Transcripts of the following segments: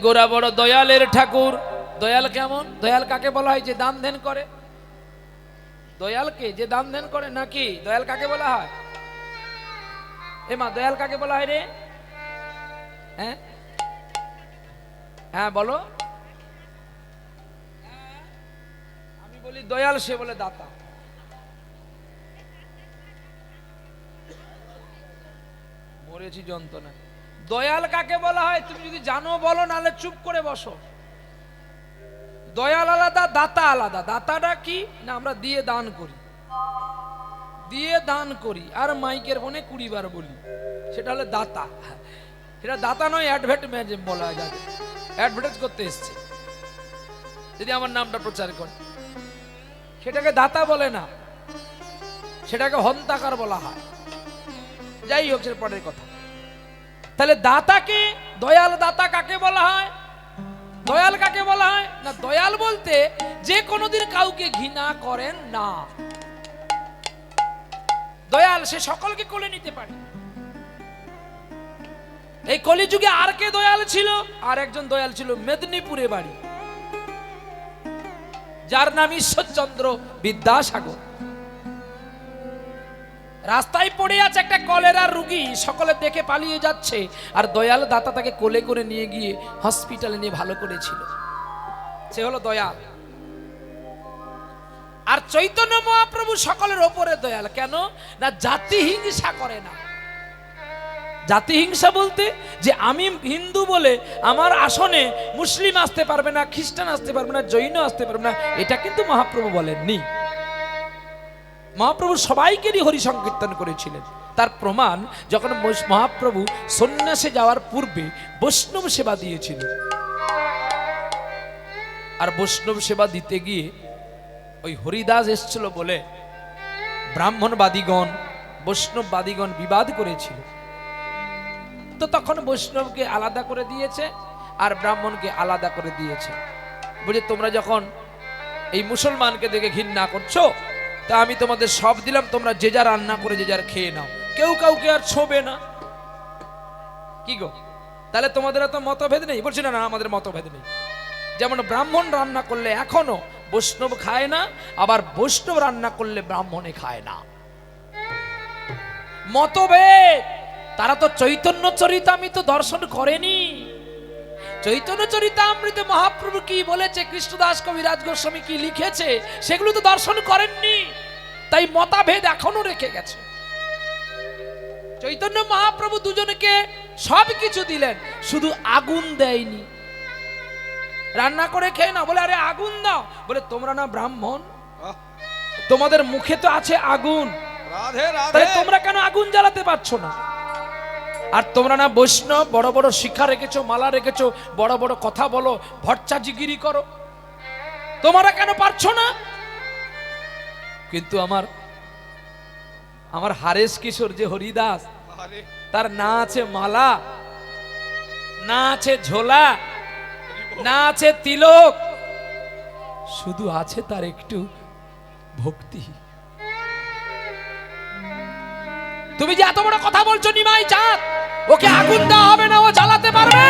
গোরা বড় দয়ালের ঠাকুর। দয়াল কেমন? দয়াল কাকে বলা হয়? যে দান ধ্যান করে। দয়ালকে যে দান ধ্যান করে নাকি? দয়াল কাকে বলা হয়? এ মা, দয়াল কাকে বলা হয় রে? হ্যাঁ হ্যাঁ বলো। আমি বলি দয়াল, সে বলে দাতা। মরেছি যন্ত্রণা। দয়াল কাকে বলা হয় তুমি যদি জানো বলো, নাহলে চুপ করে বসো। দয়াল আলাদা, দাতা আলাদা। দাতাটা কি না? আমরা দিয়ে দান করি, দিয়ে দান করি আর মাইকের ফোনে 20 বার বলি, সেটা হলো দাতা। সেটা দাতা নয়, অ্যাডভার্টাইজ বলা যায়। অ্যাডভার্টাইজ করতে এসছে, যদি আমার নামটা প্রচার করে, সেটাকে দাতা বলে না, সেটাকে হন্তাকার বলা হয়। যাই হোক, সেটা পরের কথা। তাহলে দাতাকে, দয়াল দাতা কাকে বলা হয়? দয়াল কাকে বলা হয় না? দয়াল বলতে যে কোনোদিন কাউকে ঘৃণা করেন না। দয়াল সে সকলকে কোলে নিতে পারে। এই কলিযুগে আর কে দয়াল ছিল? আর একজন দয়াল ছিল, মেদিনীপুরে বাড়ি, যার নাম ঈশ্বরচন্দ্র বিদ্যাসাগর। রাস্তায় পড়ে আছে একটা কলেরার রোগী, সকলে দেখে পালিয়ে যাচ্ছে, আর দয়াল দাতা তাকে কোলে করে নিয়ে গিয়ে হসপিটালে নিয়ে ভালো করেছিল। সে হলো দয়াল। আর চৈতন্য মহাপ্রভু সকলের ওপরে দয়াল। কেন না? জাতি হিংসা করে না। জাতি হিংসা বলতে যে আমি হিন্দু বলে আমার আসনে মুসলিম আসতে পারবে না, খ্রিস্টান আসতে পারবে না, জৈন আসতে পারবে না, এটা কিন্তু মহাপ্রভু বলেননি। মহাপ্রভু সবাইকে নিয়ে হরি সংকীর্তন করেছিলেন। তার প্রমাণ যখন মহাপ্রভু সন্ন্যাসে যাওয়ার পূর্বে বৈষ্ণব সেবা দিয়েছিল, আর বৈষ্ণব সেবা দিতে গিয়ে ওই হরিদাস এসেছিল বলে ব্রাহ্মণবাদীগণ বৈষ্ণববাদীগণ বিবাদ করেছিল। তো তখন বৈষ্ণবকে আলাদা করে দিয়েছে আর ব্রাহ্মণকে আলাদা করে দিয়েছে। বুঝে তোমরা যখন এই মুসলমানকে দেখে ঘৃণা করছো, তা আমি তোমাদের সব দিলাম, তোমরা যে যা রান্না করে যে যার খেয়ে নাও, কেউ কাউকে আর ছোবে না। কি গো, তাহলে তোমাদের এত মতভেদ নেই? বলছি না, না আমাদের মতভেদ নেই। যেমন ব্রাহ্মণ রান্না করলে এখনো বৈষ্ণব খায় না, আবার বৈষ্ণব রান্না করলে ব্রাহ্মণে খায় না। মতভেদ। তারা তো চৈতন্য চরিতামৃত দর্শন করেনি। চৈতন্য চরিতামৃতে মহাপ্রভু কি বলেছে, কৃষ্ণদাস কবিরাজ গোস্বামী কি লিখেছে, সেগুলো তো দর্শন করেননি। তাই মতভেদ এখনো রেখে গেছে। চৈতন্য মহাপ্রভু দুজনকে সব কিছু দিলেন, শুধু আগুন দেয়নি। রান্না করে খেয়ে না, বলে আরে আগুন দাও, বলে তোমরা না ব্রাহ্মণ, তোমাদের মুখে তো আছে আগুন, তাহলে তোমরা কেন আগুন জ্বালাতে পারছো না? আর তোমরা না বৈষ্ণব, বড় বড় শিক্ষা রেখেছো, মালা রেখেছো, বড় বড় কথা বলো, ভট্টাজিগিরি করো, তোমরা কেন পারছো না? কিন্তু আমার হারেশ কিশোর যে হরিদাস, তার না আছে মালা, না আছে ঝোলা, না আছে তিলক, শুধু আছে তার একটু ভক্তি। তুমি যে এত বড় কথা বলছো নিমাই চাঁদ, ওকে আগুন দেওয়া হবে না, ও জ্বালাতে পারবে?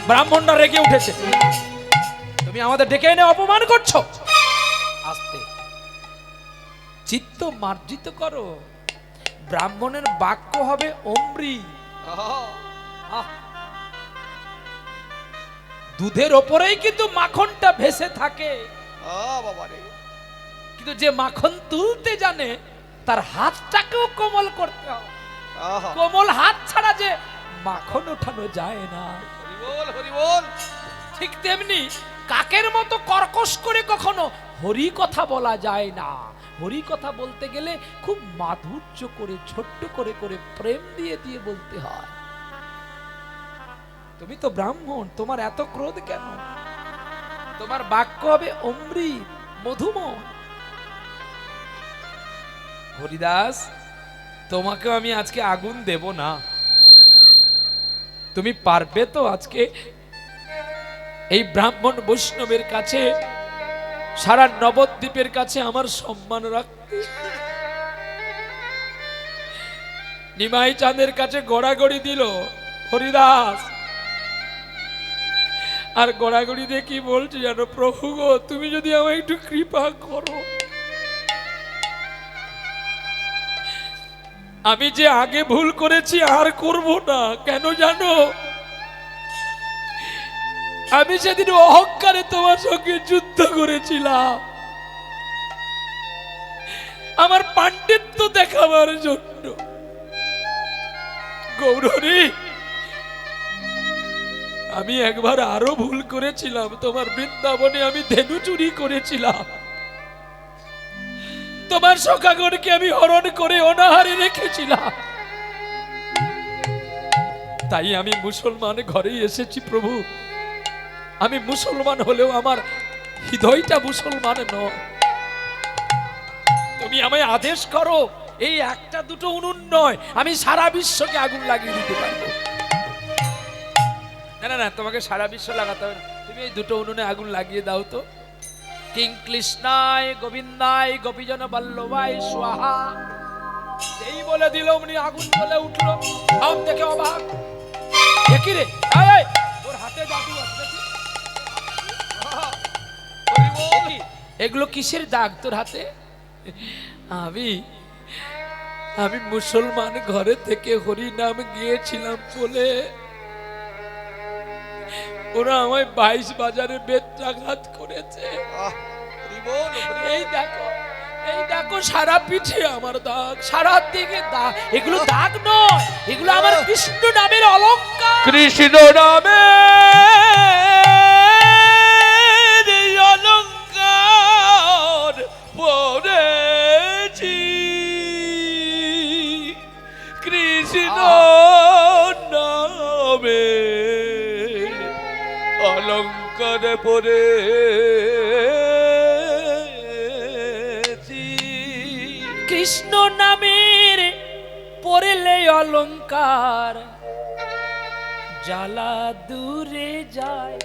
ব্রাহ্মণরা রেগে উঠেছে, তুমি আমাদের ডেকে এনে অপমান করছো। আস্তে, চিত্ত মার্জিত করো। ব্রাহ্মণের বাক্য হবে অমৃত। দুধের ওপরেই কিন্তু মাখনটা ভেসে থাকে, কিন্তু যে মাখন তুলতে জানে তার হাতটাকেও কোমল করতে হবে। কোমল হাত ছাড়া যে মাখন ওঠানো যায় না। ঠিক তেমনি কাকের মতো কর্কশ করে কখনো হরি কথা বলা যায় না। হরি কথা বলতে গেলে খুব মাধুর্য করে, ছোট্ট করে করে, প্রেম দিয়ে দিয়ে বলতে হয়। তুমি তো ব্রাহ্মণ, তোমার এত ক্রোধ কেন? তোমার বাক্য হবে অমৃত, মধুময়। হরিদাস, তোমাকেও আমি আজকে আগুন দেব না। তুমি পারবে তো আজকে এই ব্রাহ্মণ বৈষ্ণবের কাছে, সারা নবদ্বীপের কাছে আমার সম্মান রাখতে? নিমাই চাঁদের কাছে গড়াগড়ি দিল, হরিদাস আর গড়াগড়ি দিয়ে কি বলছে জানো, প্রভু গো তুমি যদি আমায় একটু কৃপা করো, আমি যে আগে ভুল করেছি আর করব না। কেন জানো, আমি সেদিন অহংকারে তোমার সঙ্গে যুদ্ধ করেছিলাম আমার পাণ্ডিত্য দেখাবার জন্য। গৌরী, আমি একবার আরো ভুল করেছিলাম, তোমার বৃন্দাবনে আমি ধেনু চুরি করেছিলাম, তোমার সখাগণকে আমি হরণ করে অনাহারে রেখেছিলাম। তাই আমি মুসলমান ঘরেই এসেছি প্রভু। আমি মুসলমান হলেও আমার হৃদয়টা মুসলমান নয়। তুমি আমায় আদেশ করো, এই একটা দুটো উনুন নয়, আমি সারা বিশ্বকে আগুন লাগিয়ে দিতে পারবো। না না না, তোমাকে সারা বিশ্ব লাগাতে হবে না, তুমি এই দুটো উনুনে আগুন লাগিয়ে দাও তো। কিং কৃষ্ণায় গোবিন্দায় গোপীজন বল্লভায় স্বাহা। এই বলে দিল, উনি আগুন বলে উঠলো। সব দেখে অবাক, কি রে তোর হাতে জাদু আছে? এগুলো কিসের দাগ তোর হাতে? আমি মুসলমান ঘরে থেকে হরি নাম গিয়েছিলাম বলে ওরা আমায় 22 বাজারে বেত্রাঘাত করেছে। এই দেখো সারা পিঠে আমার দাগ, সারা দিকে দাগ। এগুলো দাগ নয়, এগুলো আমার কৃষ্ণ নামের অলংকার। কৃষ্ণ নামের অলংকার পরেছি, কৃষ্ণ নামে অলংকার পরেছি। কৃষ্ণ নামের পরলে অলংকার জ্বালা দূরে যায়।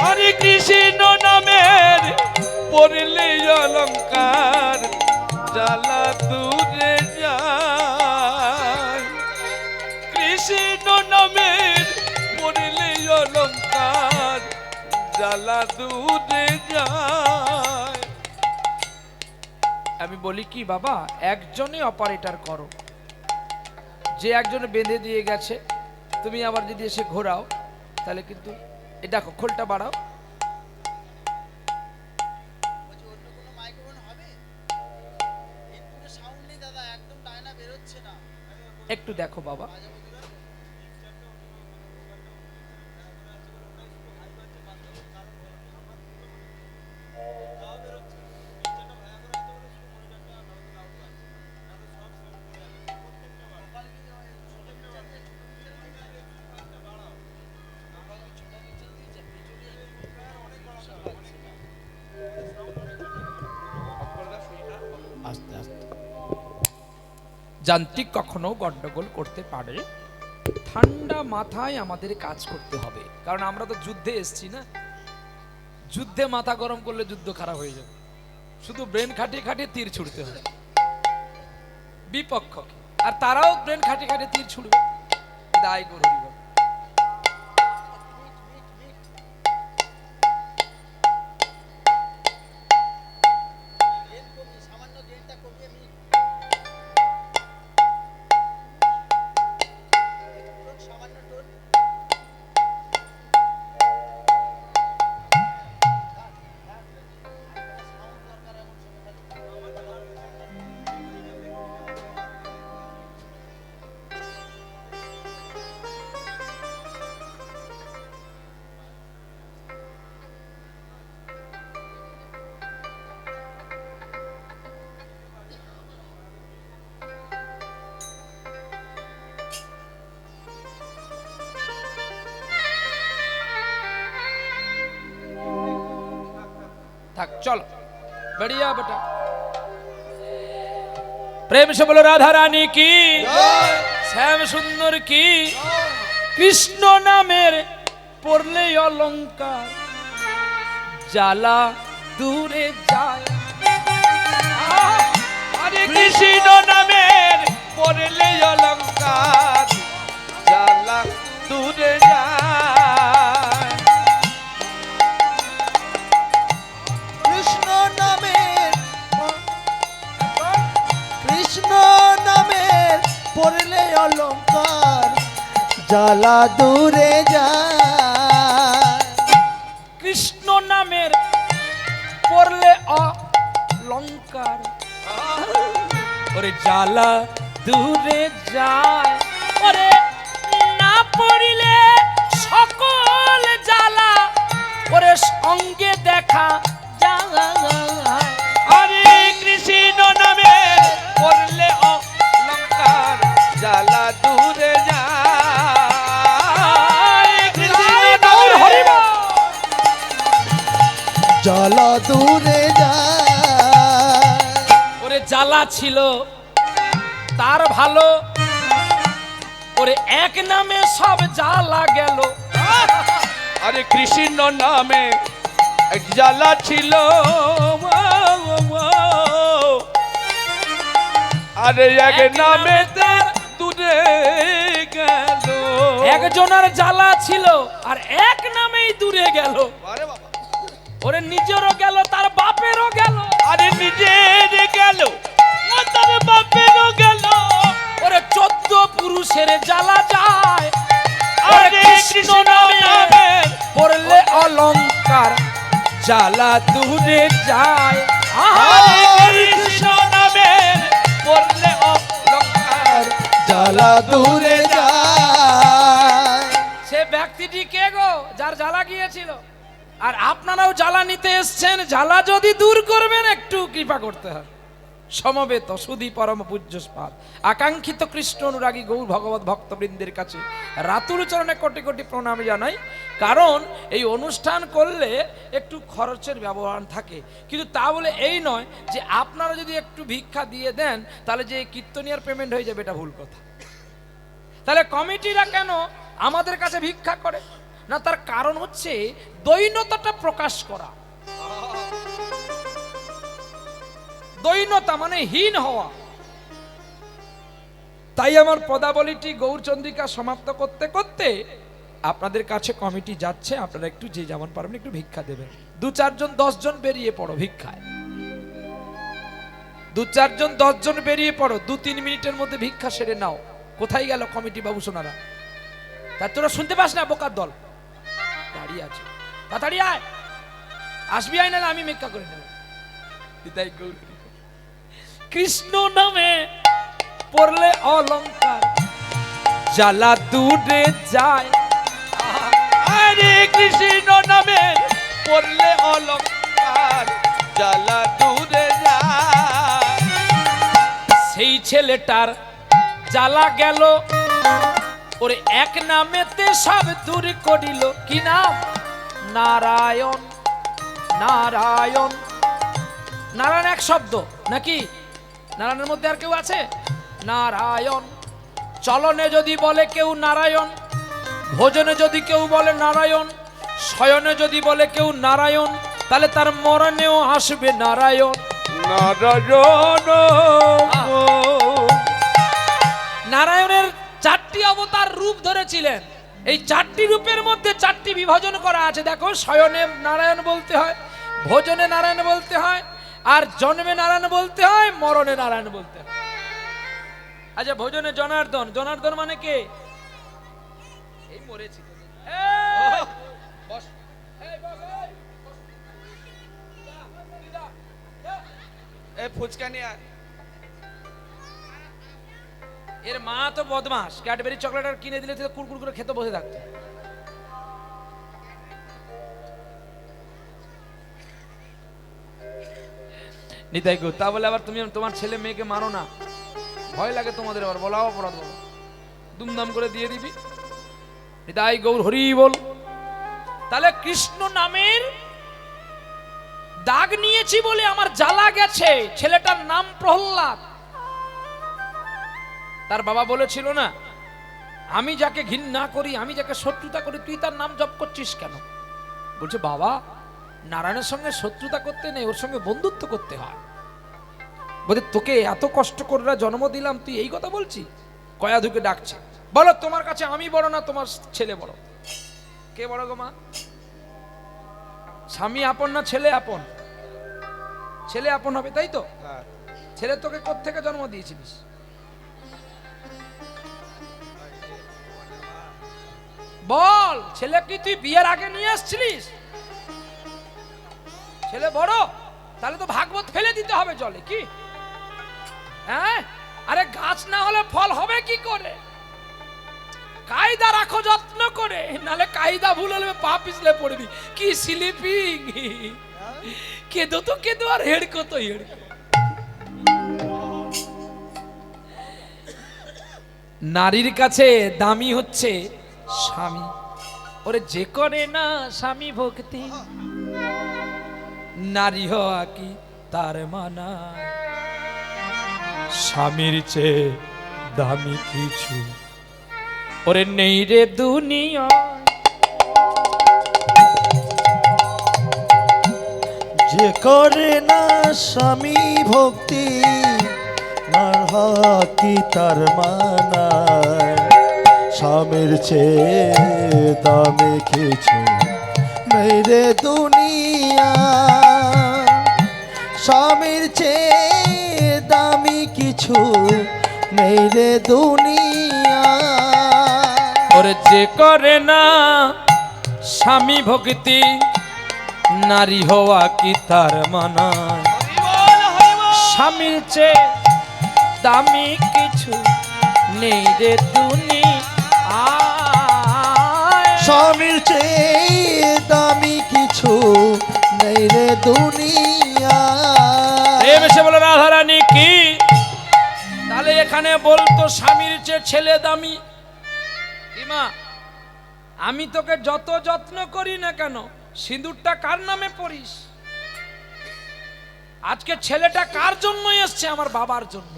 হরে কৃষ্ণ নামের পরলে অলংকার জ্বালা দূরে যায়। কৃষ্ণ নামের পরলে অলংকার জ্বালা দূরে যায়। আমি বলি কি বাবা, একজনই অপারেটর করো। যে একজন বেঁধে দিয়ে গেছে, তুমি আবার যদি এসে ঘোরাও তাহলে কিন্তু এই দেখো খোলটা বাড়াও। একটু দেখো বাবা, আস্তে আস্তে। যান্ত্রিক কখনো গন্ডগোল করতে পারে। ঠান্ডা মাথায় আমাদের কাজ করতে হবে, কারণ আমরা তো যুদ্ধে এসছি না। যুদ্ধে মাথা গরম করলে যুদ্ধ খারাপ হয়ে যাবে। শুধু ব্রেন খাটিয়ে খাটিয়ে তীর ছুড়তে হবে বিপক্ষকে, আর তারাও ব্রেন খাটিয়ে খাটিয়ে তীর ছুড়বে। দায় করো। থাক, চলো बढ़िया बेटा। प्रेम से बोलो राधा रानी की, श्याम सुंदर की। कृष्ण नामेर पड़ले अलंकार জ্বালা দূরে যায়। আরে কৃষ্ণ নামের পড়লে অলংকার জ্বালা দূরে যায়। জ্বালা দূরে যায়। কৃষ্ণ নামের পড়লে অলঙ্কার, ওরে জ্বালা দূরে যায়, ওরে না পড়িলে সকল জ্বালা ওরে সঙ্গে দেখা যায়। হরে কৃষ্ণ নামে পড়লে অলঙ্কার, জ্বালা দূরে যায়। কৃষ্ণ নামে হরি বল। জ্বালা দূরে যায়। ওরে জ্বালা ছিল তার ভালো, ওরে এক নামে সব জ্বালা গেল। আরে কৃষ্ণ নামে এক জ্বালা ছিল, আরে এক নামে তার দূরে গেল। একজনের জ্বালা ছিল আর এক নামেই দূরে গেল। আরে বাবা, ওরে নিজেরও গেল তার বাপেরও গেল। আরে নিজের গেল ও তার বাপেরও গেল। ওরে 14 পুরুষের জ্বালা যায়, আরে কৃষ্ণ নামে পড়লে অলঙ্কার জ্বালা দূরে যায়। আরে কৃষ্ণ নামে পড়লে অলঙ্কার, জ্বালা দূরে যায়। সে ব্যক্তিটি কে গো যার জ্বালা গিয়েছিল? আর আপনারাও জ্বালা নিতে এসছেন, জ্বালা যদি দূর করবেন একটু কৃপা করতে হয়। সমবেত সুধী পরম পূজ্যস্পাদ আকাঙ্ক্ষিত কৃষ্ণ অনুরাগী গৌর ভগবত ভক্তবৃন্দের কাছে রাতুল চরণে কোটি কোটি প্রণাম জানাই। কারণ এই অনুষ্ঠান করলে একটু খরচের ব্যবহার থাকে, কিন্তু তা বলে এই নয় যে আপনারা যদি একটু ভিক্ষা দিয়ে দেন তাহলে যে কীর্তনিয়ার পেমেন্ট হয়ে যাবে, এটা ভুল কথা। তাহলে কমিটিরা কেন আমাদের কাছে ভিক্ষা করে না? তার কারণ হচ্ছে দৈন্যতাটা প্রকাশ করা। দৈন্যতা মানে হীন হওয়া। তাই আমার পদাবলীটি গৌরচন্দ্রিকা সমাপ্ত করতে করতে আপনাদের কাছে কমিটি যাচ্ছে, আপনারা একটু যে যেমন পারবেন একটু ভিক্ষা দেবেন। 2-4 জন 10 জন বেরিয়ে পড়ো ভিক্ষায়। 2-4 জন 10 জন বেরিয়ে পড়ো, 2-3 মিনিটের মধ্যে ভিক্ষা সেরে নাও। কোথায় গেল কমিটি বাবু সোনারা? তা তোরা শুনতে পাস না? বোকার দল দাঁড়িয়ে আছে, তাড়াতাড়ি আয়, আসবি আয়, না আমি ভিক্ষা করে নেব। তাই গৌর কৃষ্ণ নামে পড়লে অলঙ্কার জ্বালা দূরে যায়। আরে কৃষ্ণ নামে পড়লে অলঙ্কার, জ্বালা দূরে যায়। সেই ছেলেটার জ্বালা গেল, ওরে এক নামেতে সব দূর করিল। কি নাম? নারায়ণ। নারায়ণ, নারায়ণ এক শব্দ নাকি? নারায়ণের মধ্যে আর কেউ আছে? নারায়ণ। চলনে যদি বলে কেউ নারায়ণ, ভোজনে যদি কেউ বলে নারায়ণ, শয়নে যদি বলে কেউ নারায়ণ, তাহলে তার মরণেও আসবে নারায়ণ। নারায়ণ নারায়ণের 4টি অবতার রূপ ধরেছিলেন। এই 4টি রূপের মধ্যে 4টি বিভাজন করা আছে। দেখো, শয়নে নারায়ণ বলতে হয়, ভোজনে নারায়ণ বলতে হয়, আর জন্মে নারায়ণ বলতে হয়, মরণে নারায়ণ বলতে হয়। আচ্ছা, ভোজনে জনার্দন। জনার্দন মানে কে? এই মরেছি তো। এই, বস। এই, বস, এই, বস। এ ফুচকা নিয়ে আয়। এর মা তো বদমাস, ক্যাডবেরি চকলেট আর কিনে দিলে তো কুড়কুড় করে খেতে বসে থাকতো। নিতাই গো, তা বলে আবার তুমি তোমার ছেলে মেয়েকে মারো না, ভয় লাগে তোমাদের, আবার বলাও অপরাধ, বলো দুমদাম করে দিয়ে দিবি। নিতাই গৌর হরি বল। তাহলে কৃষ্ণ নামের দাগ নিয়েছি বলে আমার জ্বালা গেছে। ছেলেটার নাম প্রহ্লাদ। তার বাবা বলেছিল না, আমি যাকে ঘৃণা করি, আমি যাকে শত্রুতা করি, তুই তার নাম জপ করছিস কেন? বলছে, বাবা, নারায়ণের সঙ্গে শত্রুতা করতে নেই, ওর সঙ্গে বন্ধুত্ব করতে হয়। বলছে, তোকে এত কষ্ট করে জন্ম দিলাম, তুই এই কথা বলছি? কয়া ধুকে ডাকছে, বলো তোমার কাছে আমি বড় না তোমার ছেলে বড়? কে বড় গো মা? স্বামী আপন না ছেলে আপন? ছেলে আপন হবে, তাই তো? ছেলে তোকে কোত্থেকে জন্ম দিয়েছিলিস? বল, ছেলে কি তুই বিয়ের আগে নিয়ে আসছিলিস? ছেলে বড়, তাহলে তো ভাগবত ফেলে দিতে হবে জলে, কি? হ্যাঁ, আরে গাছ না হলে ফল হবে কি করে? কায়দা রাখো যত্ন করে, নালে কায়দা ভুল হলে পা পিছলে পড়বি। কি স্লিপিং, কেঁদো তো কেঁদো আর হেড়কো তো হেড়কো। নারীর কাছে দামি হচ্ছে স্বামী। ওরে যে করে না স্বামী ভক্তি, নারী হওয়া কি তার মানা? স্বামীর চেয়ে দামি কিছু ওরে নেই রে দুনিয়া। যে করে না স্বামী ভক্তি, নার কি তার মানায়? স্বামীর চেয়ে দামি কিছু নেই রে দুনিয়া। স্বামীর চেয়ে দামি কিছু নেই রে দুনিয়া। ওরে যে করে না স্বামী ভক্তি, নারী হওয়া কি তার মানায়? স্বামীর চেয়ে দামি কিছু নেই রে দুনিয়া। স্বামীর চেয়ে দামি কিছু নেই রে দুনিয়া। এসে বলে রাধারানী কি? তাহলে এখানে বলতো স্বামীর চেয়ে ছেলে দামি। মা, আমি তোকে যত যত্ন করি না কেন, সিঁদুরটা কার নামে পড়িস? আজকে ছেলেটা কার জন্য এসছে? আমার বাবার জন্য।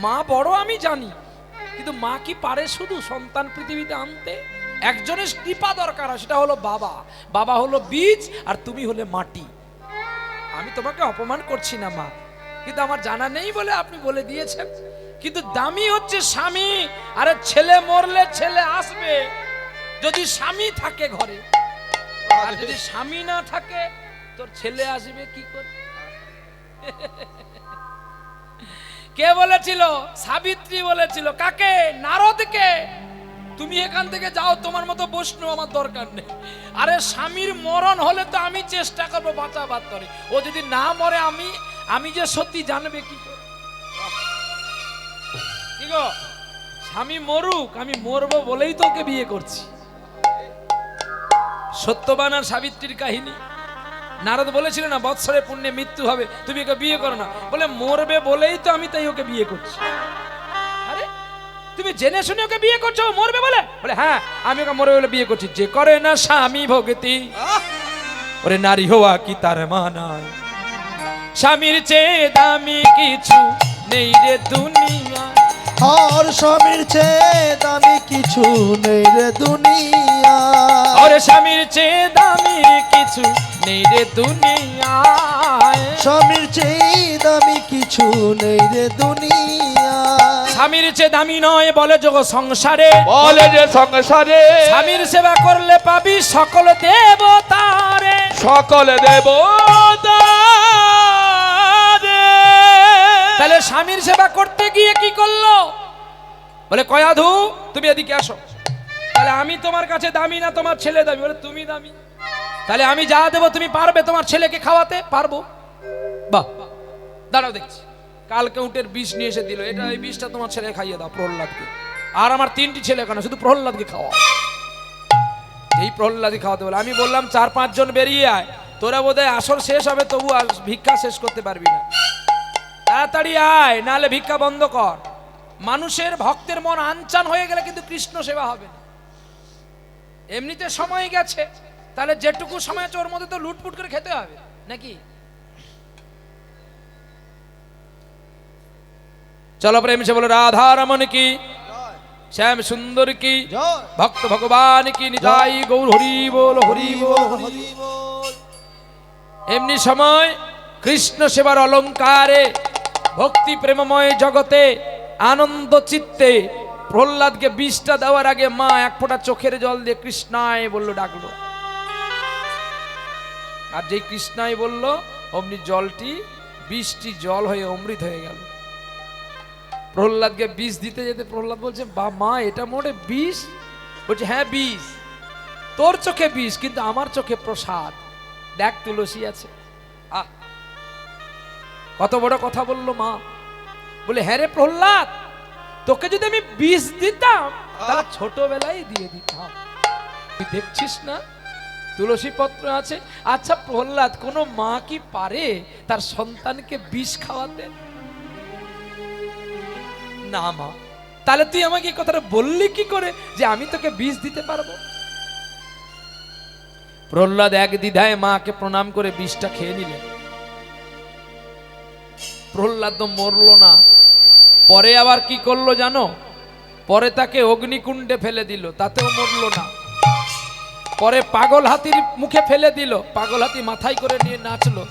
মা বড় আমি জানি, কিন্তু মা কি পারে শুধু সন্তান পৃথিবীতে আনতে? একজনের কৃপা দরকার, সেটা হলো বাবা। বাবা হলো বীজ আর তুমি হলে মাটি। আমি তোমাকে অপমান করছি না মা, কিন্তু আমার জানা নেই বলে আপনি বলে দিয়েছেন। কিন্তু দামি হচ্ছে স্বামী। আরে ছেলে মরলে ছেলে আসবে যদি স্বামী থাকে ঘরে, আর যদি স্বামী না থাকে তোর ছেলে আসবে কি করে? কে বলেছিল? সাবিত্রী বলেছিল। কাকে? নারদকে। তুমি এখান থেকে যাও, তোমার মতো বৈষ্ণব আমার দরকার নেই। আরে স্বামীর মরণ হলে তো আমি চেষ্টা করবো বাঁচাবার তরে। ও যদি না মরে আমি যে সত্যি জানবে কি করে? কি গো, স্বামী মরুক, আমি মরবো বলেই তোকে বিয়ে করছি। সত্যবান আর সাবিত্রীর কাহিনী। নারদ বলেছিল না বৎসরে পুণ্যে মৃত্যু হবে, তুমি ওকে বিয়ে করো না। বলে মরবে বলেই তো আমি তাই ওকে বিয়ে করছি। আরে তুমি জেনে শুনে ওকে বিয়ে করছো, মরবে বলে? বলে হ্যাঁ, আমি ওকে মরবে বলে বিয়ে করছি। যে করে না স্বামী ভক্তি, ওরে নারী হওয়া কি তার মানায়? স্বামীর চেয়ে দামি কিছু নেই রে দুনিয়া। আর স্বামীর চেয়ে দামি কিছু নেই রে দুনিয়া। ওরে স্বামীর চেয়ে দামি কিছু নেই রে দুনিয়ায়। স্বামীর চেয়ে দামি কিছু নেই রে দুনিয়া। স্বামীর চেয়ে দামি নয় বলে যোগ সংসারে, বলে যে সংসারে স্বামীর সেবা করলে পাবি সকল দেবতারে। সকল দেবতারে। তাহলে স্বামীর সেবা করতে গিয়ে কি করলো? বলে কয়াধু তুমি এদিকে আসো। তাহলে আমি তোমার কাছে দামি না তোমার ছেলে দামি? বলে তুমি দামি। তাহলে আমি যা দেবো তুমি পারবে তোমার ছেলেকে খাওয়াতে? পারবো। বাহ, দাঁড়াও দেখছি। কালকে উটের বিষ নিয়ে এসে দিল, এটা এই বিষটা তোমার ছেলে খাইয়ে দাও, প্রহ্লাদকে। আর আমার 3টি ছেলে কেন, শুধু প্রহ্লাদকে খাওয়া। এই প্রহ্লাদই খাওয়াতে বলে। আমি বললাম 4-5 জন বেরিয়ে আয়, তোরা বোধহয় আসর শেষ হবে তবু ভিক্ষা শেষ করতে পারবি না। তাড়াতাড়ি আয়, নাহলে ভিক্ষা বন্ধ কর। মানুষের ভক্তের মন আনচান হয়ে গেলে কিন্তু কৃষ্ণ সেবা হবে না। এমনিতে সময় গেছে, তাহলে যেটুকু সময় আছে ওর মধ্যে তো লুটপুট করে খেতে হবে নাকি? চলো প্রেম সে বলো রাধা রমন কি, শ্যাম সুন্দর কি, ভক্ত ভগবান কি, নিতাই গৌর হরি বল হরি বল হরি বল। এমনি সময় কৃষ্ণ সেবার অলঙ্কারে ভক্তি প্রেমময় জগতে আনন্দ চিত্তে প্রহ্লাদকে বিষটা দেওয়ার আগে মা এক ফোঁটা চোখের জল দিয়ে কৃষ্ণায় বললো, ডাকলো। আর যেই কৃষ্ণায় বললো, অমনি জলটি বিষটি জল হয়ে অমৃত হয়ে গেল। প্রহ্লাদকে বিষ দিতে যেতে প্রহ্লাদ বলছে, বা মা এটা মোটে বিষ, বলছে হ্যাঁ বিষ, তোর চোখে বিষ কিন্তু আমার চোখে প্রসাদ, দেখ তুলসী আছে। আহ, কত বড় কথা বললো মা। বলে হ্যাঁ রে প্রহ্লাদ, তোকে যদি আমি বিষ দিতাম তাহলে ছোটবেলায় দিয়ে দিতাম, তুই দেখছিস না তুলসী পত্র আছে। আচ্ছা প্রহ্লাদ, কোন মা কি পারে তার সন্তানকে বিষ খাওয়াতে? না মা। তাহলে তুই আমাকে এই কথাটা বললি কি করে যে আমি তোকে বিষ দিতে পারবো? প্রহ্লাদ এক দ্বিধায় মাকে প্রণাম করে বিষটা খেয়ে নিলেন। প্রহ্লাদ তো মরলো না, পরে আবার কি করলো জানো? পরে তাকে অগ্নিকুণ্ডে ফেলে দিল, তাতেও মরলো না। পরে পাগল হাতির মুখে ফেলে দিল, পাগল হাতি মাথায় করে নিয়ে নাচলো।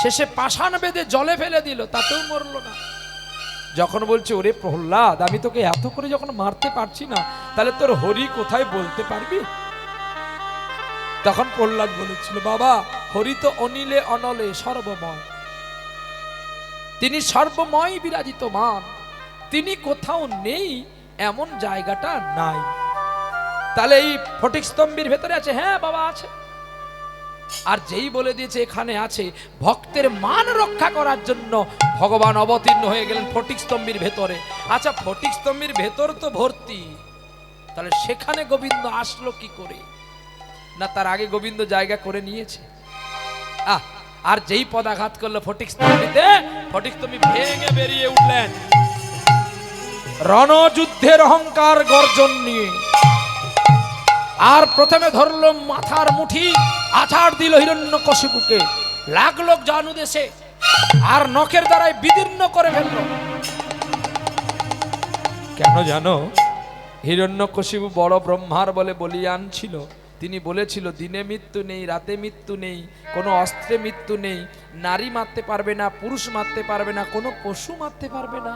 শেষে পাষাণ বেঁধে জলে ফেলে দিল, তাতেও মরলো না। যখন বলছে ওরে প্রহ্লাদ, আমি তোকে এত করে যখন মারতে পারছি না, তাহলে তোর হরি কোথায় বলতে পারবি? তখন প্রহ্লাদ বলেছিল, বাবা হরি তো অনিলে অনলে সর্বময়, তিনি সর্বময় বিরাজিত মান, তিনি কোথাও নেই এমন জায়গাটা নাই। তাহলে এই ফটিক স্তম্ভের ভেতরে আছে? হ্যাঁ বাবা আছে। আর যেই বলে দিয়েছে এখানে আছে, ভক্তের মান রক্ষা করার জন্য ভগবান অবতীর্ণ হয়ে গেলেন ফটিক স্তম্ভের ভেতরে। আচ্ছা ফটিক স্তম্ভের ভেতর তো ভর্তি, তাহলে সেখানে গোবিন্দ আসলো কি করে? না তার আগে গোবিন্দ জায়গা করে নিয়েছে। আর যেই পদাঘাত করলো ফটিক স্তম্ভীতে, ফটিক স্তম্ভী ভেঙে বেরিয়ে উঠলেন রণযুদ্ধের অহংকার গর্জন নিয়ে। আর প্রথমে ধরলো মাথার মুঠি, আছাড় দিল হিরণ্যকশিপুকে, লাগলো জানুদেশে, আর নখের দ্বারাই বিদীর্ণ করে ফেললো। কেন জানো? হিরণ্যকশিপু বড় ব্রহ্মার বলে বলিয়ান ছিল। তিনি বলেছিল দিনে মৃত্যু নেই, রাতে মৃত্যু নেই, কোনো অস্ত্রে মৃত্যু নেই, নারী মারতে পারবে না, পুরুষ মারতে পারবে না, কোনো পশু মারতে পারবে না।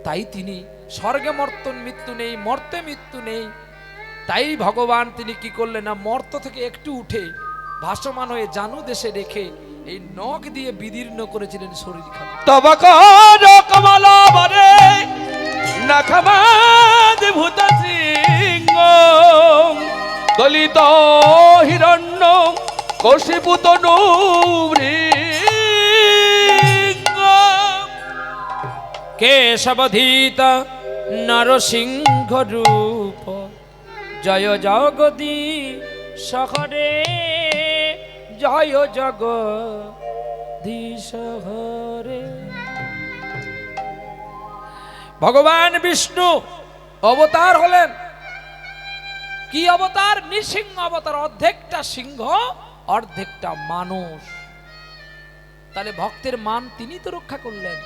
তাই তিনি স্বর্গে মর্তন মৃত্যু নেই, মর্তে মৃত্যু নেই। তাই ভগবান তিনি কি করলেন না, মর্ত থেকে একটু উঠে ভাসমান হয়ে জানু দেশে রেখে এই নখ দিয়ে বিদীর্ণ করেছিলেন শরীরখানা। তবা কর কমলা বরে নখমাদ ভূত সিংহ দলিত হিরণ্য কশিপুত নৃঙ্গ কেশবধীত নরসিংহ রূপ জয় জগদী শহরে, জয় জগদীশ হরে। ভগবান বিষ্ণু অবতার হলেন। কি অবতার? নৃসিংহ অবতার, অর্ধেকটা সিংহ অর্ধেকটা মানুষ। তাহলে ভক্তের মান তিনি তো রক্ষা করলেন,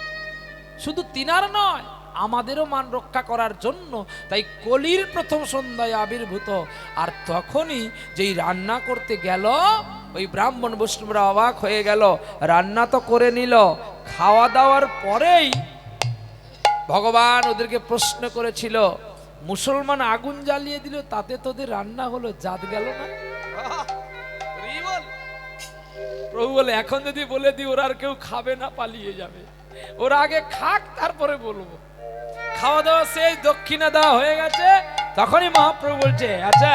শুধু তিনার নয় আমাদেরও মান রক্ষা করার জন্য। তাই কলির প্রথম সন্ধ্যায় আবির্ভূত। আর তখনই যেই রান্না করতে গেল, ওই ব্রাহ্মণ বৈষ্ণবরা অবাক হয়ে গেল। রান্না তো করে নিল, খাওয়া দাওয়ার পরেই ভগবান ওদেরকে প্রশ্ন করেছিল, মুসলমান আগুন জ্বালিয়ে দিল, তাতে তোদের রান্না হলো, জাত গেল না? প্রভু বলে এখন যদি বলে দিই ওরা আর কেউ খাবে না, পালিয়ে যাবে। ওরা আগে খাক তারপরে বলবো। খাওয়া দাওয়া সেই দক্ষিণা দেওয়া হয়ে গেছে। তখনই মহাপ্রভু বলছে, আচ্ছা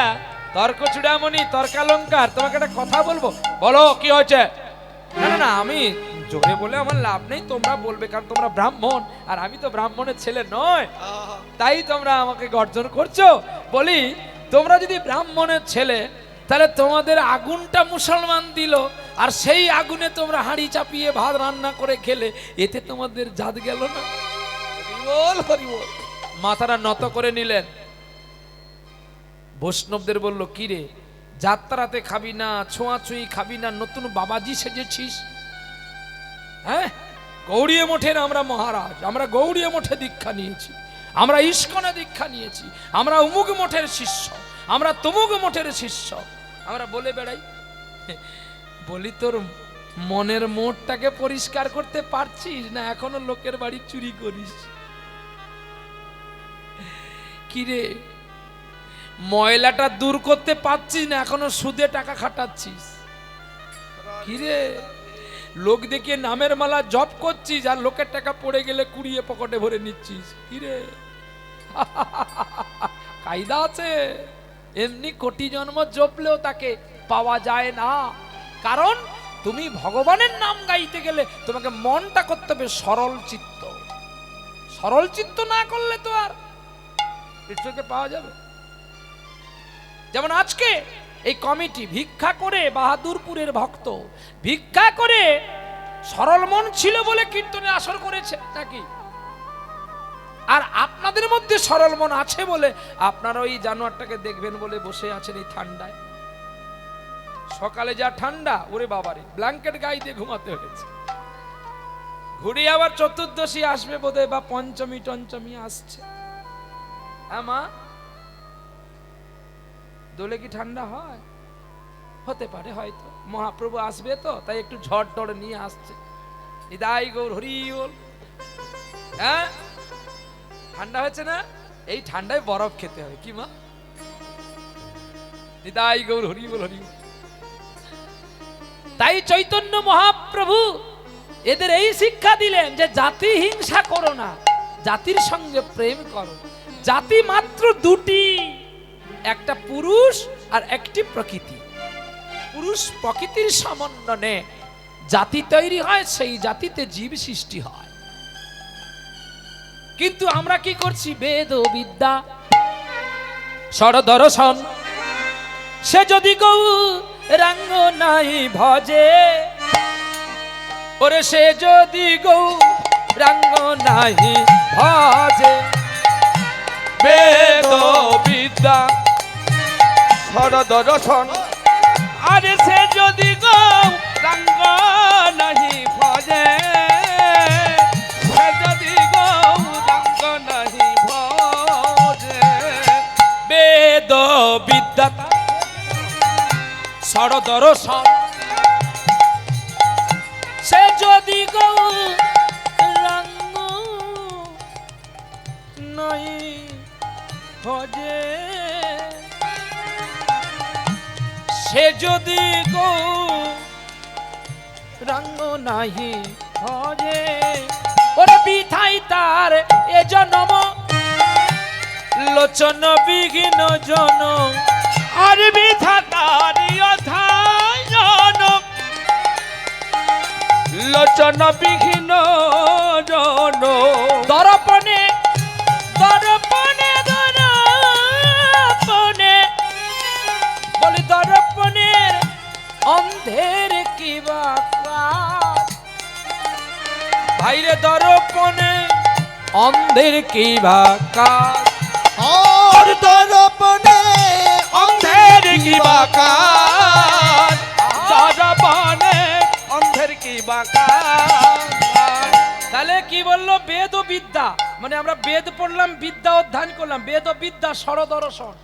তর্ক চূড়ামণি তর্কালঙ্কার, তোমাকে একটা কথা বলবো, বলো কি হয়েছে? না না না, আমি জোরে বলে আমার লাভ নেই, তোমরা বলবে, কারণ তোমরা ব্রাহ্মণ আর আমি তো ব্রাহ্মণের ছেলে নয়, তাই তোমরা আমাকে গর্জন করছো। বলি তোমরা যদি ব্রাহ্মণের ছেলে, তাহলে তোমাদের আগুনটা মুসলমান দিল, আর সেই আগুনে তোমরা হাঁড়ি চাপিয়ে ভাত রান্না করে খেলে, এতে তোমাদের জাত গেল না? মাথাটা নত করে নিলেন। বৈষ্ণবদের বলল, কি রে যাত্রাতে খাবি না, ছোঁয়াছুঁই খাবি না, নতুন বাবাজি সেজেছিস? হ্যাঁ, গৌড়ীয় মঠের আমরা মহারাজ, আমরা গৌড়ীয় মঠে দীক্ষা নিয়েছি, আমরা ইস্কনে দীক্ষা নিয়েছি, আমরা অমুক মঠের শিষ্য, আমরা তমুক মঠের শিষ্য, আমরা বলে বেড়াই। বলি তোর মনের মোটটাকে পরিষ্কার করতে পারছিস না, এখনো লোকের বাড়ি চুরি করিস? কিরে ময়লাটা দূর করতে পারছিস না, এখনো সুদে টাকা খাটাচ্ছিস? কিরে লোক দেখিয়ে নামের মালা জপ করছিস, আর লোকের টাকা পড়ে গেলে কুড়িয়ে পকেটে ভরে নিচ্ছিস? কিরে কায়দা আছে। এমনি কোটি জন্ম জপলেও তাকে পাওয়া যায় না। কারণ তুমি ভগবানের নাম গাইতে গেলে তোমাকে মনটা করতে হবে সরল চিত্ত। সরল চিত্ত না করলে তো আর কৃষ্ণকে পাওয়া যাবে। যেমন আজকে এই কমিটি ভিক্ষা করে, বাহাদুরপুরের ভক্ত ভিক্ষা করে সরল মন ছিল বলে কীর্তনে আসর করেছে নাকি? আর আপনাদের মধ্যে সরল মন আছে বলে আপনারা ওই জানোয়ারটাকে দেখবেন বলে বসে আছেন এই ঠান্ডায়। সকালে যা ঠান্ডা, ওরে বাবারে, ব্ল্যাঙ্কেট গায়ে দিয়ে ঘুমাতে হয়েছে। ঘুরে আবার চতুর্দশী আসবে বোধহয়, বা পঞ্চমী টঞ্চমী আসছে। হ্যাঁ মা, দোলে কি ঠান্ডা হয়? হতে পারে হয়তো, মহাপ্রভু আসবে তো তাই একটু ঝড় টড় নিয়ে আসছে। হৃদয় গৌর হরি বল। হ্যাঁ, ঠান্ডা হয়েছে না? এই ঠান্ডায় বরফ খেতে হবে কি মা? হৃদয় গৌর হরি বল, হরি বল। তাই চৈতন্য মহাপ্রভু এদের এই শিক্ষা দিলেন যে জাতি হিংসা করো না, জাতির সঙ্গে প্রেম করো। জাতি মাত্র দুটি, একটা পুরুষ আর একটি প্রকৃতি। পুরুষ প্রকৃতির সমন্বয়ে জাতি তৈরি হয়, সেই জাতিতে জীব সৃষ্টি হয়। কিন্তু আমরা কি করছি? বেদ ও বিদ্যা ষড়দর্শন, সে যদি গৌরাঙ্গ নাই ভজে, ওরে সে যদি গৌরাঙ্গ নাই ভজে। বেদ বিদ্যা ষড়দর্শন, আরে সে যদি গৌরাঙ্গ নাহি ভজে, সে যদি গৌরাঙ্গ নাহি ভজে। বেদ বিদ্যা ষড়দর্শন, সে যদি গৌরাঙ্গ নাই ভজে, সে যদি গৌরাঙ্গ নাহি ভজে, ওরে বিধাই তার এ জনম লোচন বিঘ্ন জন, আর বিধাতার অথায় জনম লোচন বিঘ্ন জন। দর্পণে দর্পণে দর্পণে বলি, দর্পণের অন্ধের কি বা কাজ? ভাইরে দর্পণে অন্ধের কি বা কাজ? আর দর্পণে অন্ধের কি বা কাজ? দর্পণে অন্ধের কি বা কাজ? তাহলে কি বললো? বেদ ও বিদ্যা, মানে আমরা বেদ পড়লাম, বিদ্যা অধ্যয়ন করলাম। বেদ ও বিদ্যা ষড়দর্শন,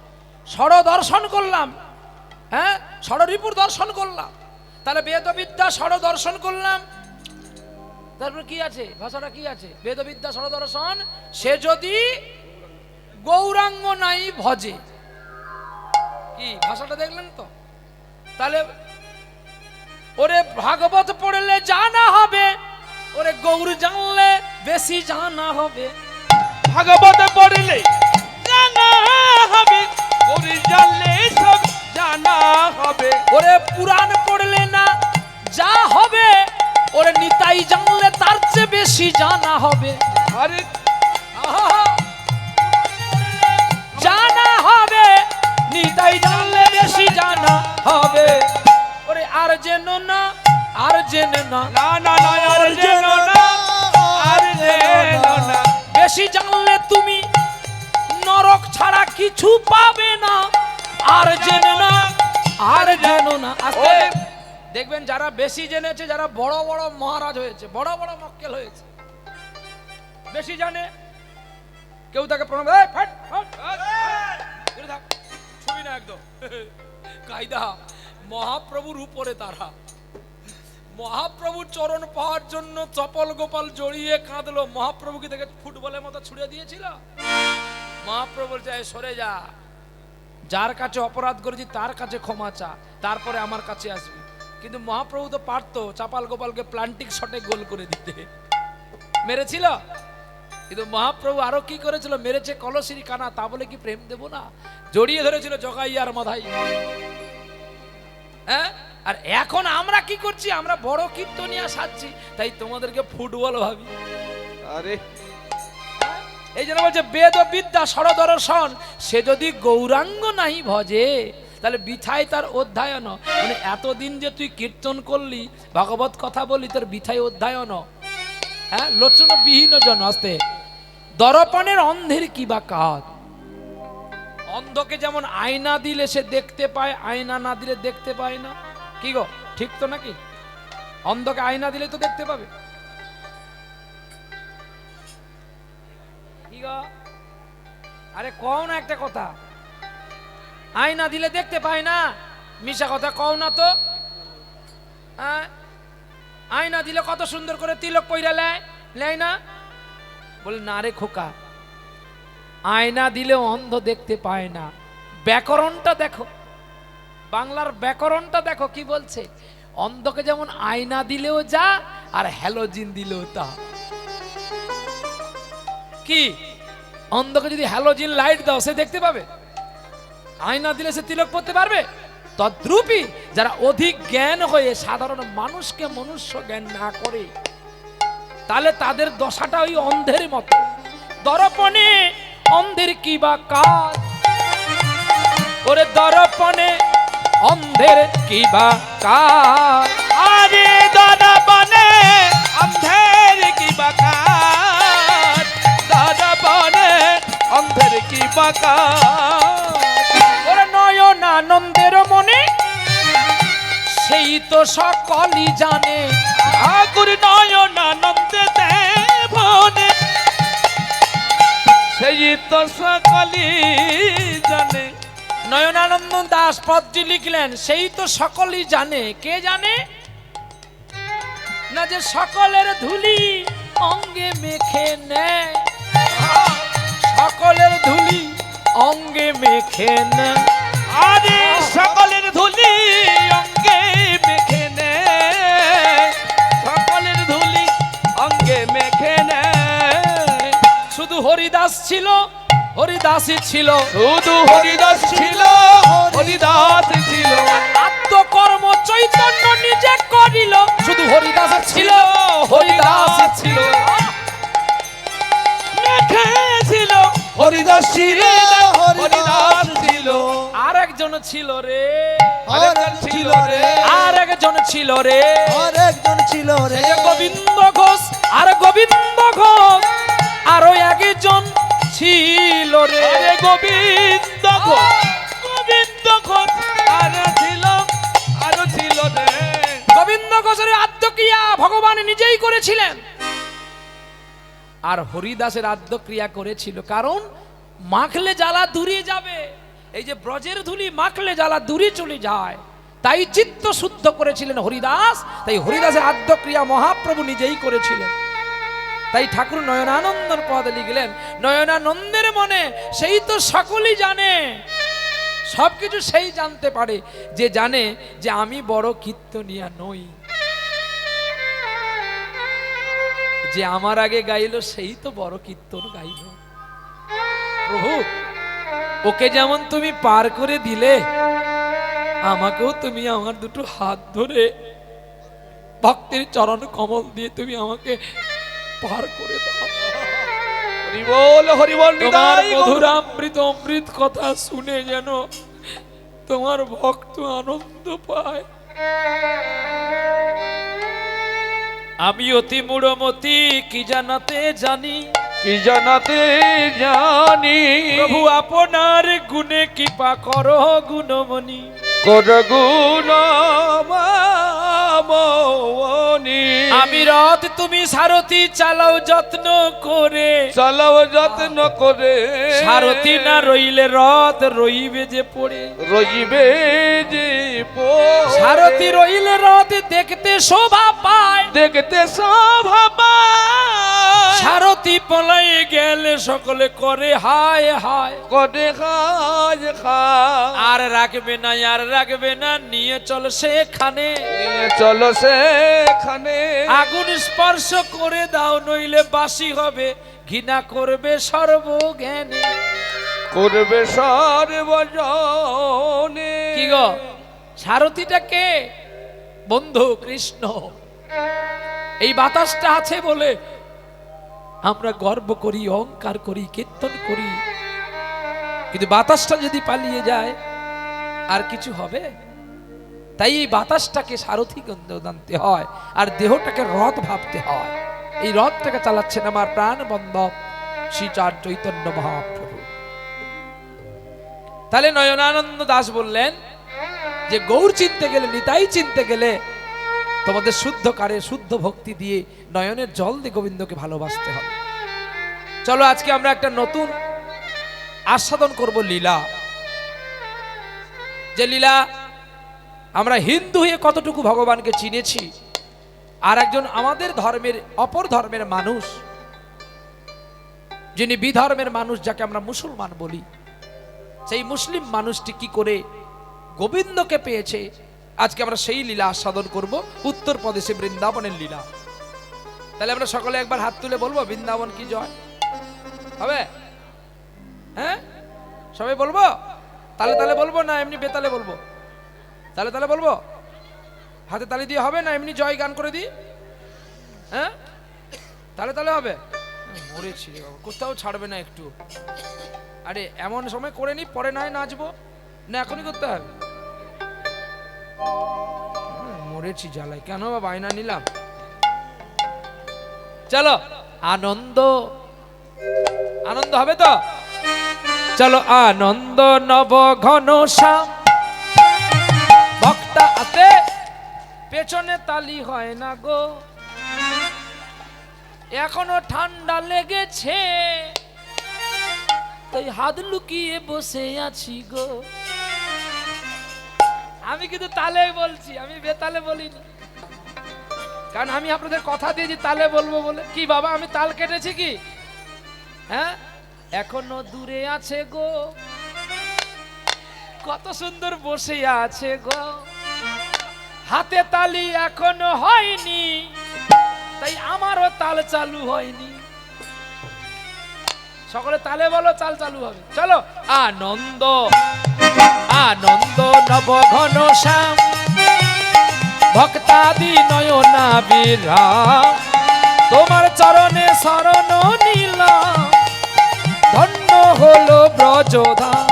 ষড়দর্শন করলাম। হ্যাঁ, ষড়রিপুর দর্শন করলাম। তাহলে বেদ ও বিদ্যা ষড়দর্শন করলাম। তারপর কি আছে? ভাষাটা কি আছে? বেদ ও বিদ্যা ষড়দর্শন, সে যদি গৌরাঙ্গ নাই ভজে। কি ভাষাটা দেখলেন তো? তাহলে ওরে ভাগবত পড়লে জানা হবে, ওরে গৌর জানলে বেশি জানা হবে। ভাগবত পড়লে জানা হবে, গৌরী জানলে সব জানা হবে। ওরে পুরাণ পড়লে না যা হবে, ওরে নিতাই জানলে তার চেয়ে বেশি জানা হবে। আরে আহা! জানা হবে, নিতাই জানলে বেশি জানা হবে। ওরে আর যেন না, আর জেনে না, না না না, আর যেন না, আর যেন না। বেশি জানলে তুমি নরক ছাড়া কিছু পাবে না। আর জেনে না, আর যেন না। আস্তে দেখবেন যারা বেশি জেনেছে, যারা বড় বড় মহারাজ হয়েছে, বড় বড় মক্কেল হয়েছে, বেশি জানে, কেউ তাকে প্রণাম, এই ফাট ফাট দূরে থাক, ছবি না একদম কায়দা। মহাপ্রভুর উপরে তারা, মহাপ্রভুর চরণ পাওয়ার জন্য চপল গোপাল জড়িয়ে কাঁদলো। মহাপ্রভু কি দেখে ফুটবলের মতো ছুড়ে দিয়েছিল? মহাপ্রভু চাই সরে যা, যার কাছে অপরাধ করেছি তার কাছে ক্ষমা চা, তারপরে আমার কাছে আসবি। কিন্তু মহাপ্রভু তো পারতো চাপাল গোপালকে প্লান্টিক শটে গোল করে দিতে। মেরেছিল? কিন্তু মহাপ্রভু আরো কি করেছিল, মেরেছে কলসির কানা, তা বলে কি প্রেম দেব না? জড়িয়ে ধরেছিল জগাইয়ার মাথায়। হ্যাঁ, আর এখন আমরা কি করছি, আমরা বড় কীর্তনিয়া সাজছি, তাই তোমাদেরকে ফুটবল ভাবি। আরে এই জন্য বলছে বেদ ও বিদ্যা সরদর্শন, সে যদি গৌরাঙ্গ নাই ভজে তাহলে বিথায় তার অধ্যায়ন। মানে এতদিন যে তুই কীর্তন করলি, ভগবত কথা বললি, তোর বিথায় অধ্যায়ন। হ্যাঁ, লোচন বিহীন জন হস্তে দর্পণের অন্ধের কি বা কাজ। অন্ধকে যেমন আয়না দিলে সে দেখতে পায়, আয়না না দিলে দেখতে পায় না। কি গো, ঠিক তো নাকি? অন্ধকে আয়না দিলে তো দেখতে পাবে। কি গো, আরে কও না একটা কথা, আয়না দিলে দেখতে পায় না, মিশা কথা কও না তো। আয়না দিলে কত সুন্দর করে তিলক পইরা লেয় না? বলে না রে খোকা, আয়না দিলেও অন্ধ দেখতে পায় না। ব্যাকরণটা দেখো, বাংলার ব্যাকরণটা দেখো কি বলছে। অন্ধকে যেমন আয়না দিলেও যা, আর হ্যালোজিন দিলেও তা। কি, অন্ধকে যদি হ্যালোজিন লাইট দাও সে দেখতে পাবে? আয়না দিলে সে তিলক পড়তে পারবে? তদ্রূপই যারা অধিক জ্ঞান হয়ে সাধারণ মানুষকে মনুষ্য জ্ঞান না করে, তাহলে তাদের দশাটা ওই অন্ধের মতো। দর্পণে অন্ধের কি বা কাজ, ওরে দর্পণে অন্ধের কি বা কাজ। আরে দর্পণে অন্ধের কি বা কাজ, দর্পণে অন্ধের কি বা কাজ। ওরে নয়ন আনন্দের মনে, সেই তো সকলই জানে। ঠাকুর নয়ন আনন্দে দেবনে, সেই তো সকলই জানে। নয়নানন্দ দাস পদটি লিখলেন, সেই তো সকলই জানে। কে জানে না? যে সকলের ধুলি অঙ্গে মেখে নেয়, সকলের ধুলি অঙ্গে মেখে নেয়। আরে সকলের ধুলি অঙ্গে মেখে নে, সকলের ধুলি অঙ্গে মেখে নে। শুধু হরিদাস ছিল, হরিদাসই ছিল, শুধু হরিদাস ছিল, হরিদাস ছিল। আত্মকর্ম চৈতন্য নিজে করিল, শুধু হরিদাস ছিল, হরিদাস ছিল। মেখেছিল হরিদাস ছিল, হরিদাস ছিল। আর একজন ছিল রে, আরেকজন ছিল রে, আর একজন ছিল রে, আরেকজন ছিল রে। এই যে গোবিন্দ ঘোষ, আর গোবিন্দ ঘোষ আরো একজন ছিল রে। আরে গোবিন্দ ঘোষ, গোবিন্দ ঘোষ আরো ছিল, আরো ছিল রে। গোবিন্দ ঘোষের আদ্যক্রিয়া ভগবান নিজেই করেছিলেন, আর হরিদাসের আদ্যক্রিয়া করেছিল। কারণ মাখলে জ্বালা দূরে যাবে। এই যে ব্রজের ধুলি মাখলে জ্বালা দূরে চলে যায়, তাই চিত্ত শুদ্ধ করেছিলেন হরিদাস। তাই হরিদাসের আদ্যক্রিয়া মহাপ্রভু নিজেই করেছিলেন। তাই ঠাকুর নয়নানন্দর পদ লিখলেন, নয়নানন্দের মনে সেই তো সকলই জানে। সবকিছু সেই জানতে পারে, যে জানে যে আমি বড় কীর্তনিয়া নই। যে আমার আগে গাইলো সেই তো বড় কীর্তন গাইল। প্রভু, ওকে যেমন তুমি পার করে দিলে, আমাকেও তুমি আমার দুটো হাত ধরে ভক্তের চরণ কমল দিয়ে তুমি আমাকে পার করে দাও। হরিবল হরিবল। তোমার নিতাই গৌর। মধুরামৃত অমৃত কথা শুনে যেন তোমার ভক্ত আনন্দ পায়। আমি অতি মূঢ়মতি, কি জানাতে জানি, কি জানাতে জানি। প্রভু আপনার গুণে কৃপা করো গুণমণি। কর গুণ মামনি। আমি রথ তুমি সারথি, চালাও যত্ন করে। চালাও যত্ন করে। সারথি না রইলে রথ রইবে যে পড়ে। রইবে যে পড়ে। সারথি রইলে রথ দেখতে শোভা পায়, দেখতে শোভা পায়। সারথি পলাই গেলে সকলে করে হায় হায়। করে খাজ খায়। আর রাখবে না, আর রাখবে না, নিয়ে চল সেখানে। নিয়ে চলো সেখানে। আগুন স্পর্শ করে দাও, নইলে বাসি হবে ঘৃণা করবে সর্বজ্ঞানে। করবে সর্বজনে। কি গো, সারথীটা কে? বন্ধু কৃষ্ণ। এই বাতাসটা আছে বলে আমরা গর্ব করি, অহংকার করি, কীর্তন করি, কিন্তু বাতাসটা যদি পালিয়ে যায় আর কিছু হবে? তাই এই বাতাসটাকে সারথী জানতে হয়, আর দেহটাকে রথ ভাবতে হয়। এই রথটাকে চালাচ্ছেন আমার প্রাণ বন্ধব শ্রী চার চৈতন্য মহাপ্রভু। তাহলে নয়নানন্দ দাস বললেন যে গৌর চিনতে গেলে, নিতাই চিনতে গেলে তোমাদের শুদ্ধ কারে শুদ্ধ ভক্তি দিয়ে নয়নের জল দিয়ে গোবিন্দকে ভালোবাসতে হবে। চলো আজকে আমরা একটা নতুন আস্বাদন করব লীলা। যে লীলা আমরা হিন্দু হয়ে কতটুকু ভগবানকে চিনেছি, আর একজন আমাদের ধর্মের অপর ধর্মের মানুষ, যিনি বিধর্মের মানুষ, যাকে আমরা মুসলমান বলি, সেই মুসলিম মানুষটি কি করে গোবিন্দকে পেয়েছে, আজকে আমরা সেই লীলা আস্বাদন করব, উত্তরপ্রদেশে বৃন্দাবনের লীলা। তাহলে আমরা সকলে একবার হাত তুলে বলবো বৃন্দাবন কি জয় হবে? হ্যাঁ, সবাই বলবো? তালে তালে বলবো না এমনি বেতালে বলবো? তালে তালে বলবো? হাতে তালি দিয়ে হবে না এমনি জয় গান করে দিই? হ্যাঁ, তালে তালে হবে? মরেছি রে বাবা, কোথাও ছাড়বে না একটু। আরে এমন সময় করে নি, পরে নয় নাচবো না, এখনই করতে হবে? মরেছি জ্বালায়, কেন বা বায়না নিলাম? চলো আনন্দ, আনন্দ হবে তো? চলো আনন্দ নব ঘন শ্যাম। ভক্তা আতে পেছনে তালি হয় না গো, এখনো ঠান্ডা লেগেছে তাই হাত লুকিয়ে বসে আছি গো। আমি কিন্তু তালে বলছি, আমি বেতালে বলিনি, কারণ আমি আপনাদের কথা দিয়েছি তালে বলবো বলে। কি বাবা, আমি তাল কেটেছি কি? হ্যাঁ, এখনো দূরে আছে গো, কত সুন্দর বসে আছে গো, হাতে তালি এখনো হয়নি তাই আমারও তাল চালু হয়নি। সকলে তালে বলো, চাল চালু হবে। চলো আনন্দ, আনন্দ নব ঘন শ্যাম, ভক্তাদি নয়না বিরাম, তোমার চরণে শরণ নিলাম, ধন্য হলো ব্রজধাম।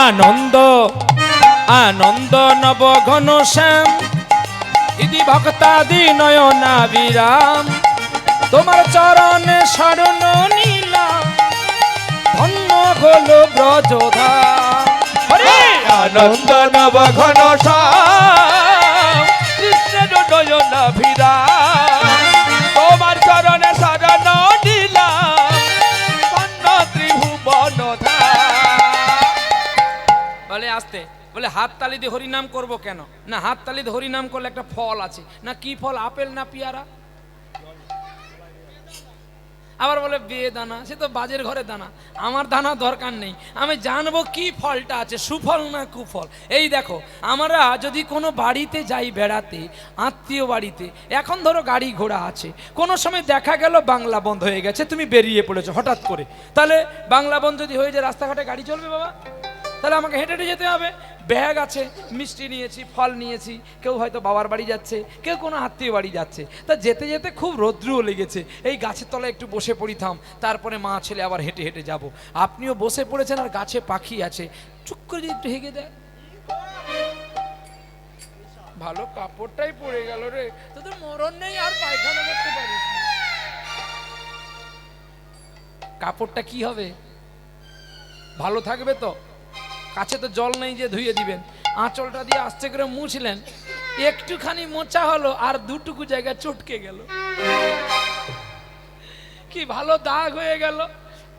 আনন্দ, আনন্দ নব ঘন শ্যাম, ইতি ভক্তাদি নয়না বিরাম, তোমার চরণে শরণ নিলাম, ধন্য হলো ব্রজধাম। আনন্দ নব ঘন শ্যাম, কৃষ্ণের নয়না বিরাম, তোমার চরণে শরণ নিলাম, ধন্য ত্রিভুবন ধাম। বলে আসতে, বলে হাত তালি দিয়ে হরিনাম করব কেন? না, হাত তালি দিয়ে হরিনাম করলে একটা ফল আছে না। কি ফল? আপেল না পেয়ারা? আবার বলে বেদানা, সে তো বাজের ঘরে দানা। আমার দানা দরকার নেই, আমি জানবো কি ফলটা আছে, সুফল না কুফল। এই দেখো, আমরা যদি কোনো বাড়িতে যাই বেড়াতে, আত্মীয় বাড়িতে, এখন ধরো গাড়ি ঘোড়া আছে, কোনো সময় দেখা গেল বাংলা বন্ধ হয়ে গেছে, তুমি বেরিয়ে পড়েছো হঠাৎ করে, তাহলে বাংলা বন্ধ যদি হয়ে যায় রাস্তাঘাটে গাড়ি চলবে বাবা? তাহলে আমাকে হেঁটে হেঁটে যেতে হবে। ব্যাগ আছে, মিষ্টি নিয়েছি, ফল নিয়েছি, কেউ হয়তো বাবার বাড়ি যাচ্ছে, কেউ কোনো আত্মীয় বাড়ি যাচ্ছে, তা যেতে যেতে খুব রৌদ্রও লেগেছে, এই গাছের তলায় একটু বসে পড়িতাম, তারপরে মা ছেলে আবার হেঁটে হেঁটে যাব। আপনিও বসে পড়েছেন আর গাছে পাখি আছে, চুপ করে যদি একটু হেগে দেয়, ভালো কাপড়টাই পড়ে গেল রে, তোদের মরণ নেই আর পায়খানা করতে পারিস না। কাপড়টা কি হবে? ভালো থাকবে তো? কাছে তো জল নেই যে ধুয়ে দিবেন, আঁচলটা দিয়ে আস্তে করে মুছলেন, একটুখানি মোচা হলো আর দুটুকু জায়গা চটকে গেল, কি ভালো দাগ হয়ে গেল।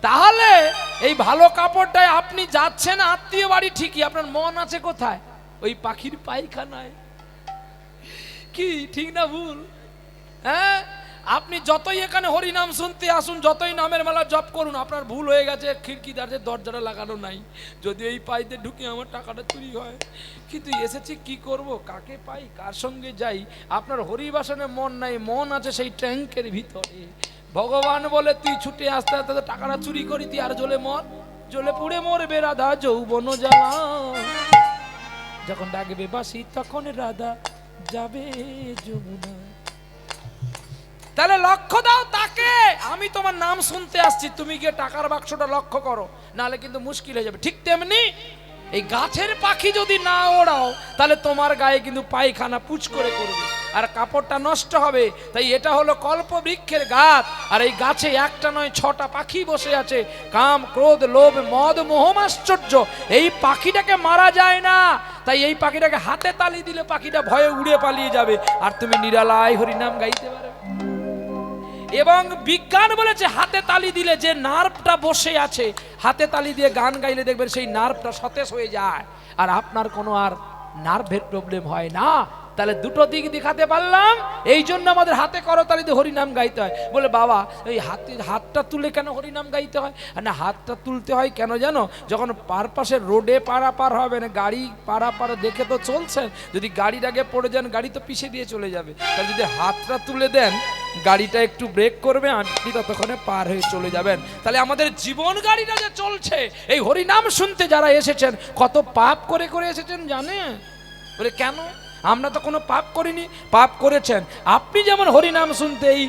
তাহলে এই ভালো কাপড়টায় আপনি যাচ্ছেন আত্মীয় বাড়ি ঠিকই, আপনার মন আছে কোথায়? ওই পাখির পায়খানায়। কি ঠিক না ভুল? হ্যাঁ, আপনি যতই এখানে হরিনাম শুনতে আসুন, যতই নামের মালা জপ করুন, আপনার ভুল হয়ে গেছে, খিড়কি দরজাটা লাগানো নাই। যদি এই পাইতে ঢুকে আমার টাকাটা চুরি হয়, কিন্তু এসেছি কি করব, কাকে পাই, কার সঙ্গে যাই? আপনার হরিবাসনে মন নাই, মন আছে সেই ট্যাঙ্কের ভিতরে। ভগবান বলে তুই ছুটে আসতে আসতে টাকাটা চুরি করি, তুই আর জ্বলে মর, জ্বলে পুড়ে মরবে রাধা যৌবন জ্বালা। যখন ডাকবে বাসি তখন রাধা যাবে যমুনা। তাহলে লক্ষ্য দাও তাকে, আমি তোমার নাম শুনতে আসছি, তুমি গিয়ে টাকার বাক্সটা লক্ষ্য করো, নাহলে কিন্তু মুশকিল হয়ে যাবে। ঠিক তেমনি এই গাছের পাখি যদি না ওড়াও, তাহলে তোমার গায়ে কিন্তু পায়খানা পুচ করে করবে আর কাপড়টা নষ্ট হবে। তাই এটা হলো কল্পবৃক্ষের গাছ, আর এই গাছে একটা নয় 6টা পাখি বসে আছে। কাম, ক্রোধ, লোভ, মদ, মোহমাশ্চর্য, এই পাখিটাকে মারা যায় না। তাই এই পাখিটাকে হাতে তালি দিলে পাখিটা ভয়ে উড়ে পালিয়ে যাবে, আর তুমি নিরালায় হরিনাম গাইতে পারবে। এবং বিজ্ঞান বলেছে হাতে তালি দিলে যে নার্ভটা বসে আছে, হাতে তালি দিয়ে গান গাইলে দেখবেন সেই নার্ভটা সতেজ হয়ে যায়, আর আপনার কোনো আর নার্ভের প্রবলেম হয় না। তাহলে দুটো দিক দেখাতে পারলাম। এই জন্য আমাদের হাতে করতালি দিয়ে হরিনাম গাইতে হয়। বলে বাবা এই হাতটা তুলে কেন হরিনাম গাইতে হয়? না, হাতটা তুলতে হয় কেন জানো? যখন পারপাশে রোডে পারাপার হবে না, গাড়ি পারাপার দেখে তো চলছেন, যদি গাড়ির আগে পড়ে যান গাড়ি তো পিছিয়ে দিয়ে চলে যাবে। তাহলে যদি হাতটা তুলে দেন, গাড়িটা একটু ব্রেক করবে, আপনি ততক্ষণে পার হয়ে চলে যাবেন। তাহলে আমাদের জীবন গাড়িটা যে চলছে, এই হরিনাম শুনতে যারা এসেছেন, কত পাপ করে করে এসেছেন জানেন? বলে কেন? আমরা তো কোনো পাপ করিনি। পাপ করেছেন আপনি, যেমন হরিনাম শুনতে এই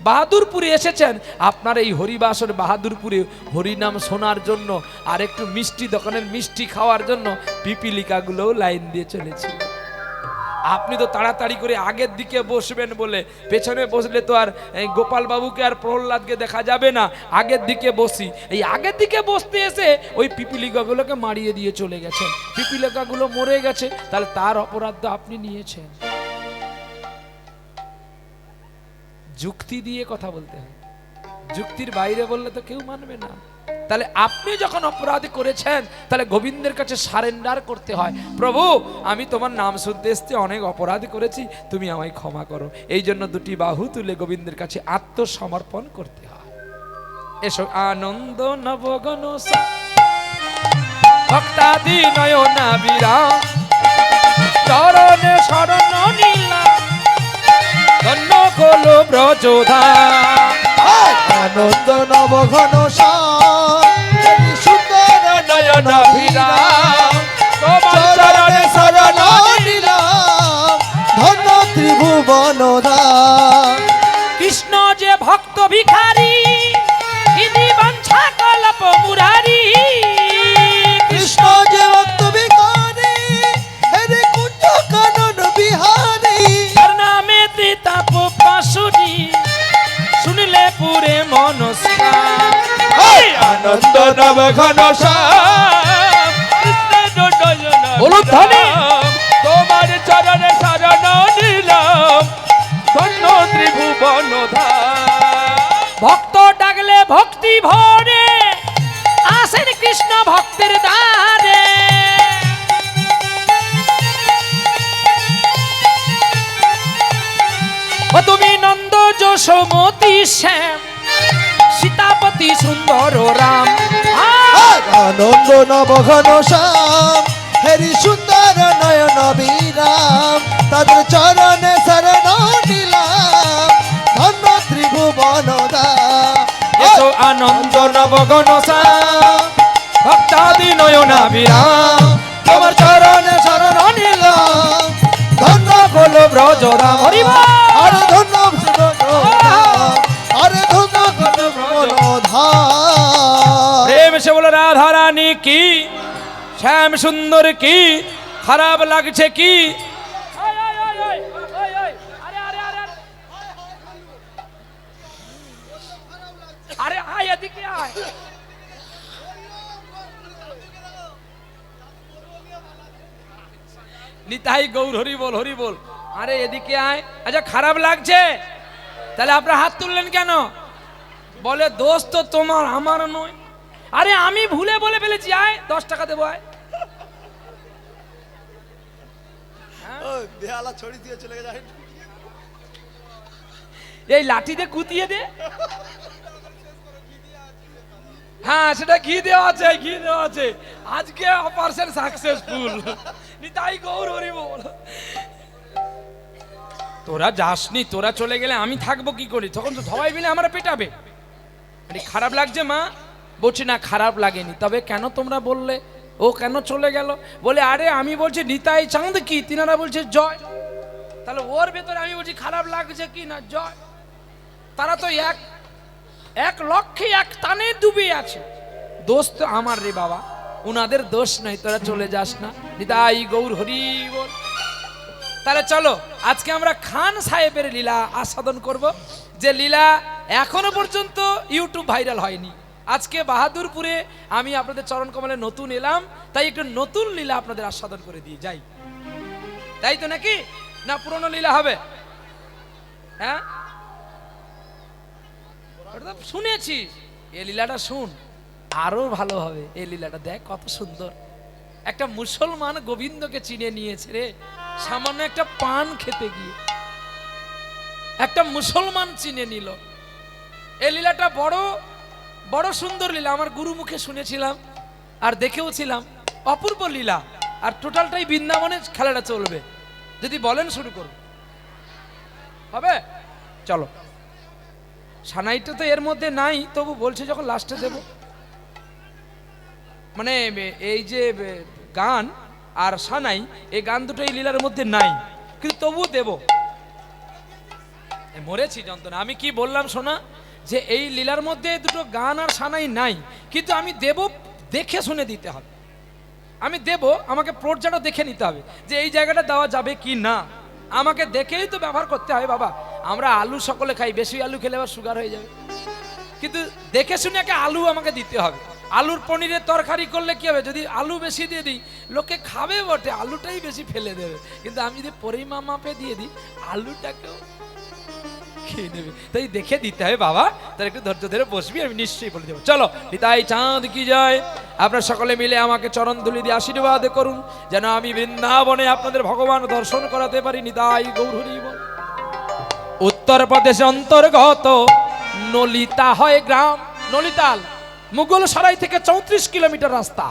বাহাদুরপুরে এসেছেন, আপনার এই হরিবাসর বাহাদুরপুরে হরিনাম শোনার জন্য আর একটু মিষ্টি দোকানের মিষ্টি খাওয়ার জন্য পিপিলিকাগুলোও লাইন দিয়ে চলেছে। আপনি তো তাড়াতাড়ি করে আগের দিকে বসবেন বলে, পেছনে বসলে তো আর গোপাল বাবুকে আর প্রহ্লাদকে দেখা যাবে না, আগের দিকে বসি। এই আগের দিকে বসতে এসে ওই পিপিলিকাগুলোকে মারিয়ে দিয়ে চলে গেছেন, পিপিলিকাগুলো মরে গেছে, তাহলে তার অপরাধ তো আপনি নিয়েছেন। যুক্তি দিয়ে কথা বলতে হয়, যুক্তির বাইরে বললে তো কেউ মানবে না। তাহলে আপনি যখন অপরাধ করেছেন, তাহলে গোবিন্দের কাছে সারেন্ডার করতে হয়। প্রভু, আমি তোমার নাম শুনতে এসেছি, অনেক অপরাধ করেছি, তুমি আমায় ক্ষমা করো। এই জন্য দুটি বাহু তুলে গোবিন্দের কাছে আত্মসমর্পণ করতে হয়। এসো আনন্দ নবগণ ভক্তাদি নয়না বিরাম, চরণে শরণ নিলাম, ধন্য কলো ব্রজধাম। আনন্দ নবঘন সুন্দর নয়ন বিরাম, চরণে শরণ নিলাম, ধন্য ত্রিভুবন ধাম। কৃষ্ণ যে ভক্ত ভিখারি, ইনি বাঞ্ছা কল্প মুরারি। কৃষ্ণ যে ভক্ত ভিখারি, হরে কুঞ্জ কানন বিহারী। তার নামে তাপ পাশুরি, শুনলে পুরে মনস্কার। আনন্দ নবঘন বলুন ধ্বনি। তোমার চরণে শরণ নিলাম, ধন্য ত্রিভুবন ধাম। ভক্ত ডাকলে ভক্তি ভরে, আসেন কৃষ্ণ ভক্তের দ্বারে। ও তুমি নন্দ যশোমতি শ্যাম, সীতাপতি সুন্দর রাম। আনন্দ নবঘন শ্যাম, হরি সুন্দর নয়ন বিরাম, তাদের চরণে শরণ নিলাম, ধন্য ত্রিভুবন ধাম। এসো আনন্দ নবগণ শ্যাম, ভক্তাদি নয়না বিরাম, তোমার চরণে শরণ নিলাম, ধন্য বলো ব্রজরাম। হরি বল। আরে ধন্য ব্রজধাম, আরে ধন্য ব্রজধাম। প্রেম সে বলো রাধা রানী কি, শ্যাম সুন্দর কি, খারাপ লাগছে কি? আরে আয় এদিকে আয়। নিতাই গৌর হরি বল, হরি বল। আরে এদিকে আয়। আচ্ছা খারাপ লাগছে, তাহলে আপনার হাত তুললেন কেন? বলে দোষ তো তোমার, আমার নয়। আরে আমি ভুলে বলে ফেলেছি, আয় 10 টাকা দেবো, আয়। ও বেহালা ছড়ি দিয়ে চলে যায়। এই লাঠি দিয়ে কুতিয়ে দে। হ্যাঁ সেটা ঘি দেওয়া আছে, ঘি দেওয়া আছে। আজকে অপারেশন সাকসেসফুল। নিতাই গৌর হরি বল। তোরা যাসনি, তোরা চলে গেলে আমি থাকবো কি করি? তখন তো সবাই মিলে আমরা পেটাবে। খারাপ লাগছে মা? বলছি না খারাপ লাগেনি, তবে কেন তোমরা বললে ও কেন চলে গেল? বলে আরে আমি বলছি নিতাই চাঁদ কি, তিনারা বলছে জয়। তাহলে ওর ভেতরে আমি বলছি খারাপ লাগছে কি না জয়। তারা তো এক লক্ষ্যে এক টানে ডুবে আছে। দোষ তো আমার রে বাবা, উনাদের দোষ নাই। তোরা চলে যাস না। নিতাই গৌর হরি বল। তাহলে চলো আজকে আমরা খান সাহেবের লীলা আস্বাদন করব, যে লীলা এখনো পর্যন্ত ইউটিউব ভাইরাল হয়নি। আজকে বাহাদুরপুরে আমি আপনাদের চরণ কমলে নতুন এলাম, তাই একটু নতুন লীলা আপনাদের আস্বাদন করে দিয়ে যাই। তাই তো নাকি না পুরনো লীলা হবে? হ্যাঁ শুনেছি, এই লীলাটা শুন আরো ভালো হবে। এই লীলাটা দেখ কত সুন্দর। একটা মুসলমান গোবিন্দকে চিনে নিয়েছে রে, সামান্য একটা পান খেতে গিয়ে একটা মুসলমান চিনে নিল। এই লীলাটা বড় বড় সুন্দর লীলা। আমার গুরু মুখে শুনেছিলাম আর দেখেও ছিলাম, অপূর্ব লীলা। আর টোটালটাই বৃন্দাবনে খেলাটা চলবে। যদি বলেন শুরু করব, হবে? চলো। সানাইটা তো এর মধ্যে নাই, তবু বলছে যখন লাস্টে দেব। মানে এই যে গান আর সানাই, এই গান দুটো এই লীলার মধ্যে নাই, কিন্তু তবু দেব। মরেছি যন্ত্রণা। আমি কি বললাম শোনা, যে এই লীলার মধ্যে দুটো গান আর সানাই নাই, কিন্তু আমি দেব, দেখে শুনে দিতে হবে। আমি দেব, আমাকে পর্যাটা দেখে নিতে হবে যে এই জায়গাটা দেওয়া যাবে কি না। আমাকে দেখেই তো ব্যবহার করতে হবে বাবা। আমরা আলু সকলে খাই, বেশি আলু খেলে আবার সুগার হয়ে যাবে। কিন্তু দেখে শুনে একটা আলু আমাকে দিতে হবে। আলুর পনিরের তরকারি করলে কি হবে, যদি আলু বেশি দিয়ে দিই লোকে খাবে বটে, আলুটাই বেশি ফেলে দেবে। কিন্তু আমি যদি পরিমাপ মাপে দিয়ে দিই আলুটাকেও খেয়ে নেবে। তাই দেখে দিতে হবে বাবা। তার একটু ধৈর্য ধরে বসবি, আমি নিশ্চয়ই বলে দেবো। চলো নিতাই চাঁদ কি যায়। আপনারা সকলে মিলে আমাকে চরণ ধুলি দিয়ে আশীর্বাদ করুন, যেন আমি বৃন্দাবনে আপনাদের ভগবান দর্শন করাতে পারি। নিতাই গৌর হরি বল। উত্তরপ্রদেশ অন্তর্গত নলিতা হয় গ্রাম। নলিতাল মুঘল সরাই থেকে 34 কিলোমিটার রাস্তা।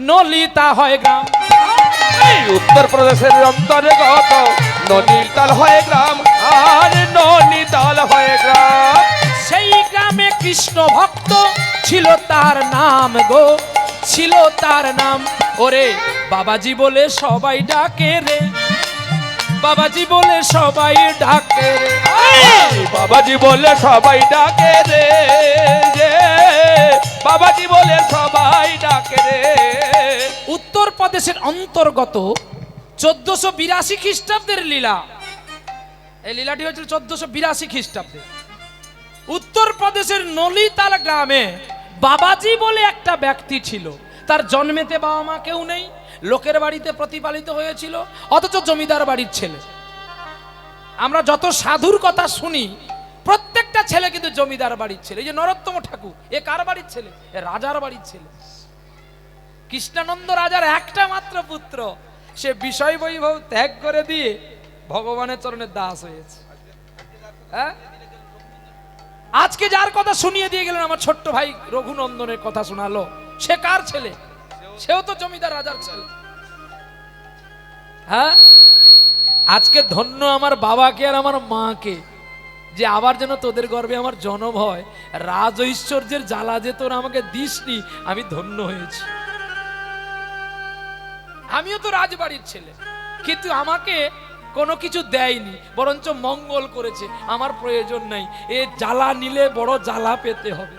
নলিতা হয় গ্রাম। উত্তরপ্রদেশের অন্তর্গত ননীতাল হয় গ্রাম, আর ননীতাল হয় গ্রাম। সেই গ্রামে কৃষ্ণ ভক্ত ছিল তার নাম গো, ছিল তার নাম। ওরে বাবাজি বলে সবাই ডাকে রে, বাবাজি বলে সবাই ডাকে রে, বাবাজি বলে সবাই ডাকে রে, বাবাজি বলে সবাই ডাকে রে। উত্তরপ্রদেশের অন্তর্গত 1482 খ্রিস্টাব্দের লীলা। এই লীলাটি হয়েছিল 1482 খ্রিস্টাব্দে। উত্তরপ্রদেশের নলিতাল গ্রামে বাবাজি বলে একটা ব্যক্তি ছিল। তার জন্মেতে বাবা মা কেউ নেই, লোকের বাড়িতে প্রতিপালিত হয়েছিল, অথচ জমিদার বাড়ির ছেলে। আমরা যত সাধুর কথা শুনি প্রত্যেকটা ছেলে কিন্তু জমিদার বাড়ির ছেলে। এই যে নরোত্তম ঠাকুর, এ কার বাড়ির ছেলে? এ রাজার বাড়ির ছেলে। কৃষ্ণানন্দ রাজার একটা মাত্র পুত্র, সে বিষয় বৈভব ত্যাগ করে দিয়ে ভগবানের চরণে দাস হয়েছে। হ্যাঁ, আজকে যার কথা শুনিয়ে দিয়ে গেলেন আমার ছোট্ট ভাই রঘুনন্দনের কথা শোনালো, সে কার ছেলে? সেও তো জমিদার রাজার ছেলে। হ্যাঁ, আজকে ধন্য আমার বাবাকে আর আমার মাকে, যে আবার যেন তোদের গর্ভে আমার জন্ম হয়। রাজ ঐশ্বর্যের জ্বালা যে তোর আমাকে দিসনি, আমি ধন্য হয়েছি। আমিও তো রাজবাড়ির ছেলে, কিন্তু আমাকে কোনো কিছু দেয়নি, বরঞ্চ মঙ্গল করেছে। আমার প্রয়োজন নাই, এ জ্বালা নিলে বড় জ্বালা পেতে হবে।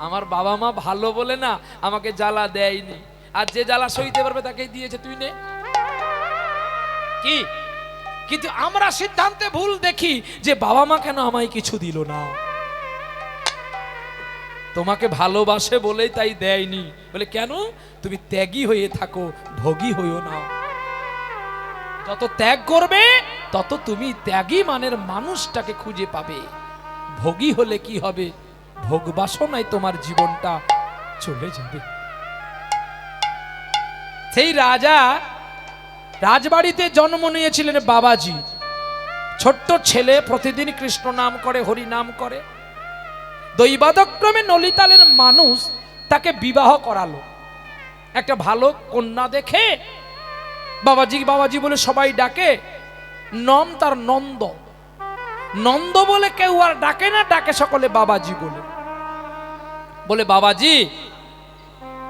আমার বাবা মা ভালো বলে না আমাকে জ্বালা দেয়নি, আর যে জ্বালা সইতে পারবে তাকেই দিয়েছে, তুই নে কি। কিন্তু আমরা সিদ্ধান্তে ভুল দেখি যে বাবা মা কেন আমায় কিছু দিল না। তোমাকে ভালোবাসে বলেই তাই দেয়নি। বলে কেন? তুমি ত্যাগী হয়ে থাকো, ভোগী হইও না। যত ত্যাগ করবে তত তুমি ত্যাগী মানের মানুষটাকে খুঁজে পাবে। ভোগী হলে কি হবে? ভোগ বাসনায় তোমার জীবনটা চলে যাবে। সেই রাজা রাজবাড়িতে জন্ম নিয়েছিলেন বাবাজি। ছোট্ট ছেলে প্রতিদিন কৃষ্ণ নাম করে, হরি নাম করে। দৈবাদক্রমে নলিতালের মানুষ তাকে বিবাহ করালো। একটা ভালো কন্যা দেখে বাবাজি বাবাজি বলে সবাই ডাকে। নাম তার নন্দ। নন্দ বলে কেউ আর ডাকে না, ডাকে সকলে বাবাজি বলে। বলে বাবাজি,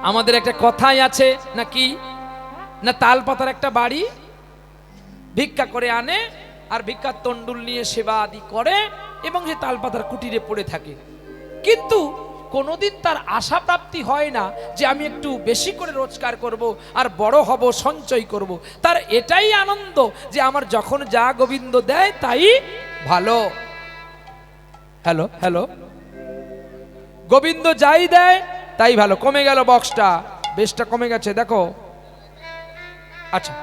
আমাদের একটা কথাই আছে নাকি, না তালপাতার একটা বাড়ি ভিক্ষা করে আনে, আর ভিক্ষার তন্ডুল নিয়ে সেবা আদি করে এবং সে তালপাতার কুটিরে পড়ে থাকে। কিন্তু কোনোদিন তার আশা প্রাপ্তি হয় না যে আমি একটু বেশি করে রোজগার করব আর বড় হব, সঞ্চয় করব। তার এটাই আনন্দ যে আমার যখন যা গোবিন্দ দেয় তাই ভালো। হ্যালো হ্যালো, গোবিন্দ যাই দেয় তাই ভালো। কমে গেল বক্সটা, বেশটা কমে গেছে দেখো। আচ্ছা,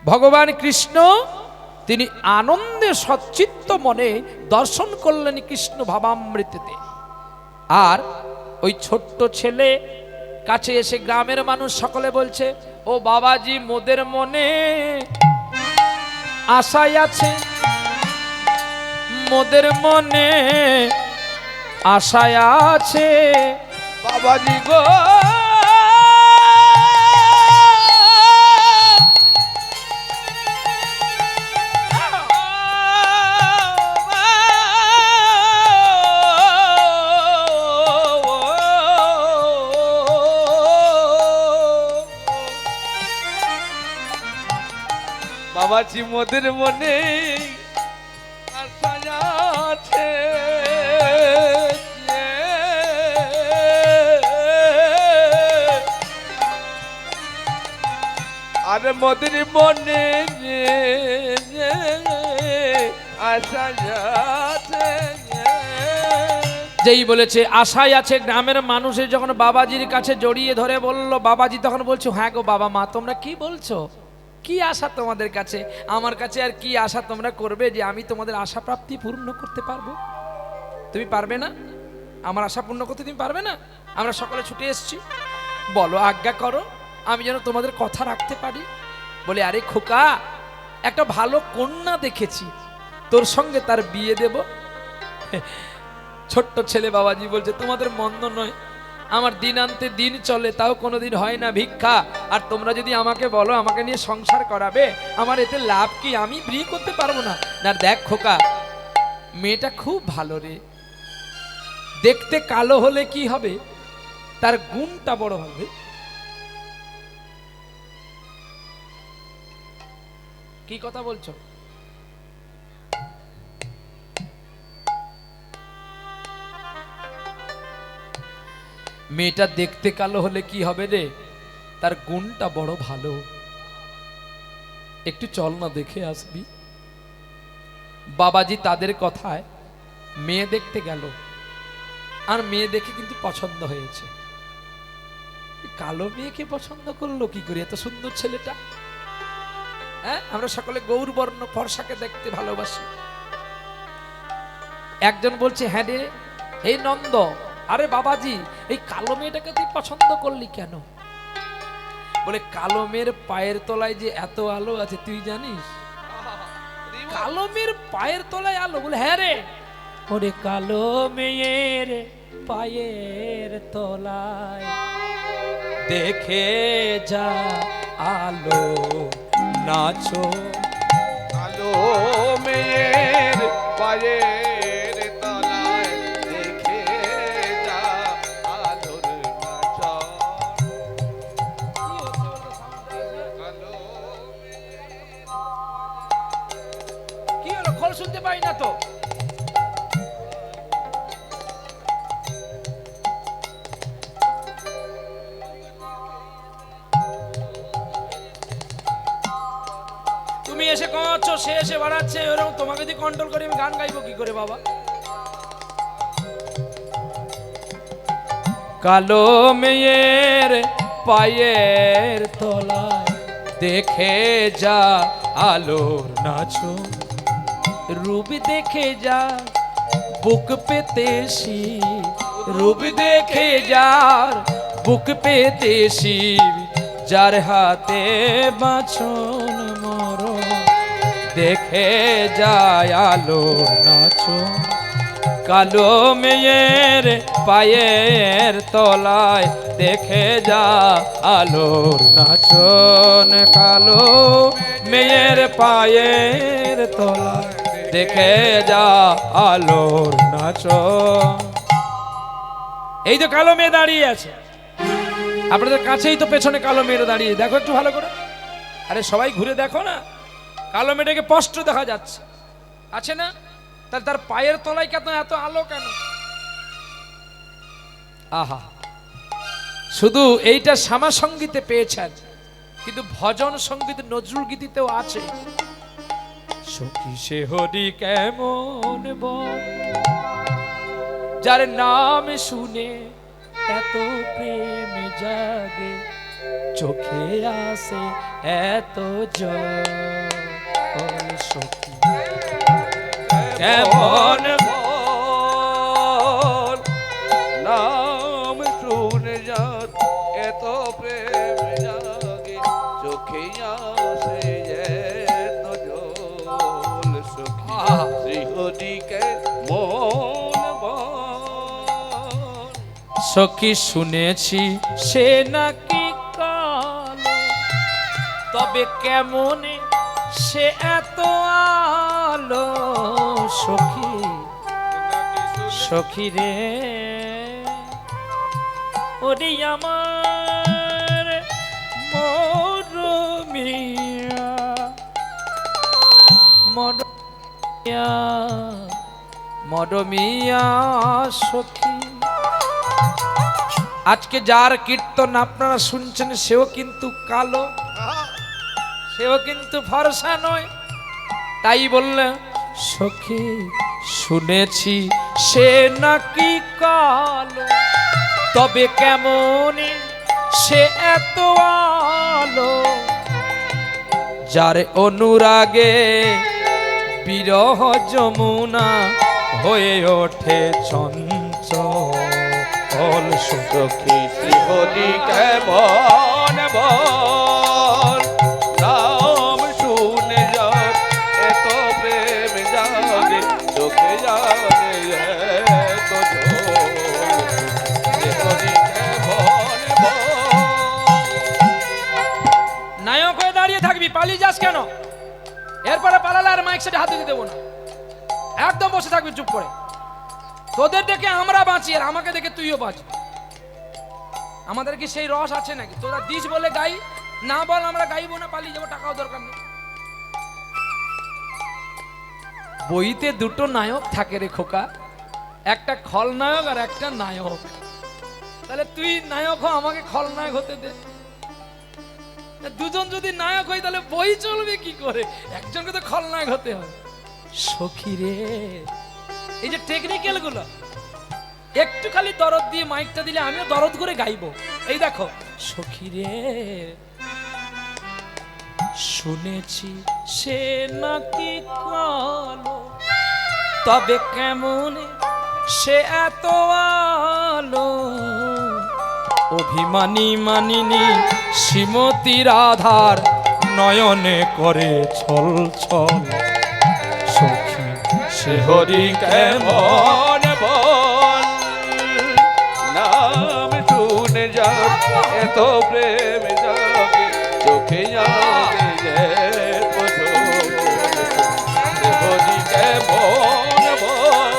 ভগবান কৃষ্ণ তিনি আনন্দে সচ্চিত্ত মনে দর্শন করলেন কৃষ্ণ ভাবামৃতেতে। আর ওই ছোট্ট ছেলে কাছে এসে গ্রামের মানুষ সকলে বলছে, ও বাবাজি, মোদের মনে আশাই আছে, মোদের মনে আশায় আছে বাবাজি গো। বাবাজি মোদের মনে আশা আছে, আর মোদের মনে আশা আছে। যেই বলেছে আশায় আছে, গ্রামের মানুষের যখন বাবাজির কাছে জড়িয়ে ধরে বলল, বাবাজি তখন বলছো, হ্যাঁ গো বাবা মা, তোমরা কি বলছো? কি আশা তোমাদের কাছে? আমার কাছে আর কি আশা তোমরা করবে যে আমি তোমাদের আশা প্রাপ্তি পূর্ণ করতে পারবো? তুমি পারবে না? আমার আশা পূর্ণ করতে তুমি পারবে না? আমরা সকলে ছুটে এসেছি, বলো আজ্ঞা করো, আমি যেন তোমাদের কথা রাখতে পারি। বলে, আরে খোকা, একটা ভালো কন্যা দেখেছি, তোর সঙ্গে তার বিয়ে দেব। ছোট্ট ছেলে বাবাজি বলছে, তোমাদের মন্দ নয়, আমার দিন আনতে দিন চলে, তাও কোনোদিন হয় না ভিক্ষা। আর তোমরা যদি আমাকে বলো আমাকে নিয়ে সংসার করাবে, আমার এতে লাভ কি? আমি বিয়ে করতে পারবো না। না দেখ খোকা, মেয়েটা খুব ভালো রে, দেখতে কালো হলে কি হবে, তার গুণটা বড় হবে। কি কথা বলছো? মেয়েটা দেখতে কালো হলে কি হবে রে, তার গুণটা বড় ভালো। একটু চল না, দেখে আসবি। বাবাজি তাদের কথায় মেয়ে দেখতে গেল, আর মেয়ে দেখে কিন্তু পছন্দ হয়েছে। কালো মেয়েকে পছন্দ করলো কি করে? এত সুন্দর ছেলেটা। হ্যাঁ, আমরা সকলে গৌরবর্ণ ফর্সাকে দেখতে ভালোবাসি। একজন বলছে, হ্যাঁ রে, এই নন্দ, আরে বাবাজি, এই কালো মেয়েটাকে তুই পছন্দ করলি কেন? বলে, কালো মেয়ের পায়ের তলায় যে এত আলো আছে তুই জানিস? কালো মেয়ের পায়ের তলায় আলো? বলে, হ্যাঁ রে। ওরে কালো মেয়ের পায়ের তলায় দেখে যা আলো নাচো। কালো মেয়ের পায়ের তলায় দেখে যা আলোর নাচা। কি হলো, খোল শুনতে পাই না তো? তুমি এসে কমাচ্ছ, সে এসে বাড়াচ্ছে, ওরকম তোমাকে যদি কন্ট্রোল করি আমি গান গাইবো কি করে বাবা? কালো মেয়ের পায়ের তলায় দেখে যা আলোর নাচো, রূপ দেখে যা বুক পেতেছি, রূপ দেখে যার বুক পেতেছি, যার হাতে বাঁচন মর দেখে যায় আলো নাচন কালো মেয়ের পায়ের তলায় দেখে যা আলোর নাচন কালো মেয়ের পায়ের তলায় দেখে যা আলোর নাচন। এই তো কালো মেয়ে দাঁড়িয়ে আছে, আপনাদের কাছেই তো পেছনে কালো মেয়েরা দাঁড়িয়ে, দেখো একটু ভালো করে, আরে সবাই ঘুরে দেখো না, কালো মেয়েটাকে স্পষ্ট দেখা যাচ্ছে, আছে না? তাহলে তার পায়ের তলায় কেন এত আলো কেন? আহা, শুধু এইটা শ্যামা সঙ্গীতে পেয়েছেন, কিন্তু ভজন সঙ্গীত নজরুল গীতিতেও আছে। সখী সে হরি কেমন বল, যার নাম শুনে এত প্রেম জাগে, চোখে আসে এত জল। সখী কেমন বল, নাম শুনে যাত এত প্রেম জাগে, চোখে আসে এত জল। সখী শ্রীহরিকে মন বল। সখী শুনেছি সে নাকি কালো, তবে কেমন সে এত আলো। সখী সখী রে ওরে আমার মরমিয়া মরমিয়া মরমিয়া সখী। আজকে যার কীর্তন আপনারা শুনছেন সেও কিন্তু কালো, সেও কিন্তু ফর্সা নয়, তাই বললে সখী শুনেছি সে নাকি কালো, তবে কেমন সে এত আলো। যার অনুরাগে বিরহ যমুনা হয়ে ওঠে চঞ্চল। সখী শ্রীহরি কেমন বল, নাম শুনে যাত এত প্রেম জাগে, চোখে জাগে এত জল। শ্রীহরি কেমন বল। নায়ক হয়ে দাঁড়িয়ে থাকবি, পালিয়ে যাস কেন? এরপরে পালালে আর মাইক সেটে হাতে দিতে দেবো না, একদম বসে থাকবি চুপ করে। তোদের দেখে আমরা বাঁচি আর আমাকে দেখে তুইও বাঁচবি। আমাদের কি সেই রস আছে নাকি? তোরা দিস বলে গাই, না বল আমরা গাইবো না, পালিয়ে যাবো, টাকাও দরকার নেই। বইতে দুটো নায়ক থাকে রে খোকা, একটা খলনায়ক আর একটা নায়ক। তাহলে তুই নায়ক হ, আমাকে খলনায়ক হতে দে। দুজন যদি নায়ক হয় তাহলে বই চলবে কি করে? একজনকে তো খলনায়ক হতে হয়। সখী রে, এই যে টেকনিক্যাল গুলো একটু খালি দরদ দিয়ে মাইকটা দিলে আমিও দরদ করে গাইবো। এই দেখো, সখী রে শুনেছি সে নাকি কালো, তবে কেমন সে এত আলো। অভিমানী মানিনী শ্রীমতী রাধার নয়নে করে ছল ছল। সখী সে হরি কেমন বল, নাম শুনে যাত এত প্রেম জাগে, চোখে জাগে এত জল। শ্রীহরি কেমন বল,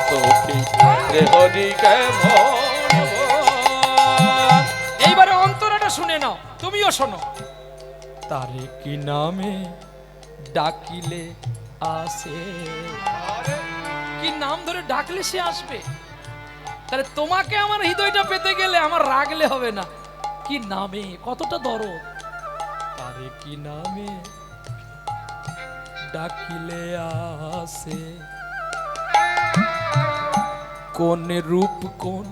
সখী শ্রীহরি কেমন বল। এইবারে অন্তরাটা শুনে নাও, তুমিও শোনো। তারে কি নামে ডাকিলে আসে, কি নাম ধরে ডাকলে সে আসবে। তাহলে তোমাকে আমার হৃদয়টা পেতে গেলে আমার রাগলে হবে না। কি নামে, কতটা দরদ। তারে কি নামে ডাকিলে আসে, কোন রূপ কোন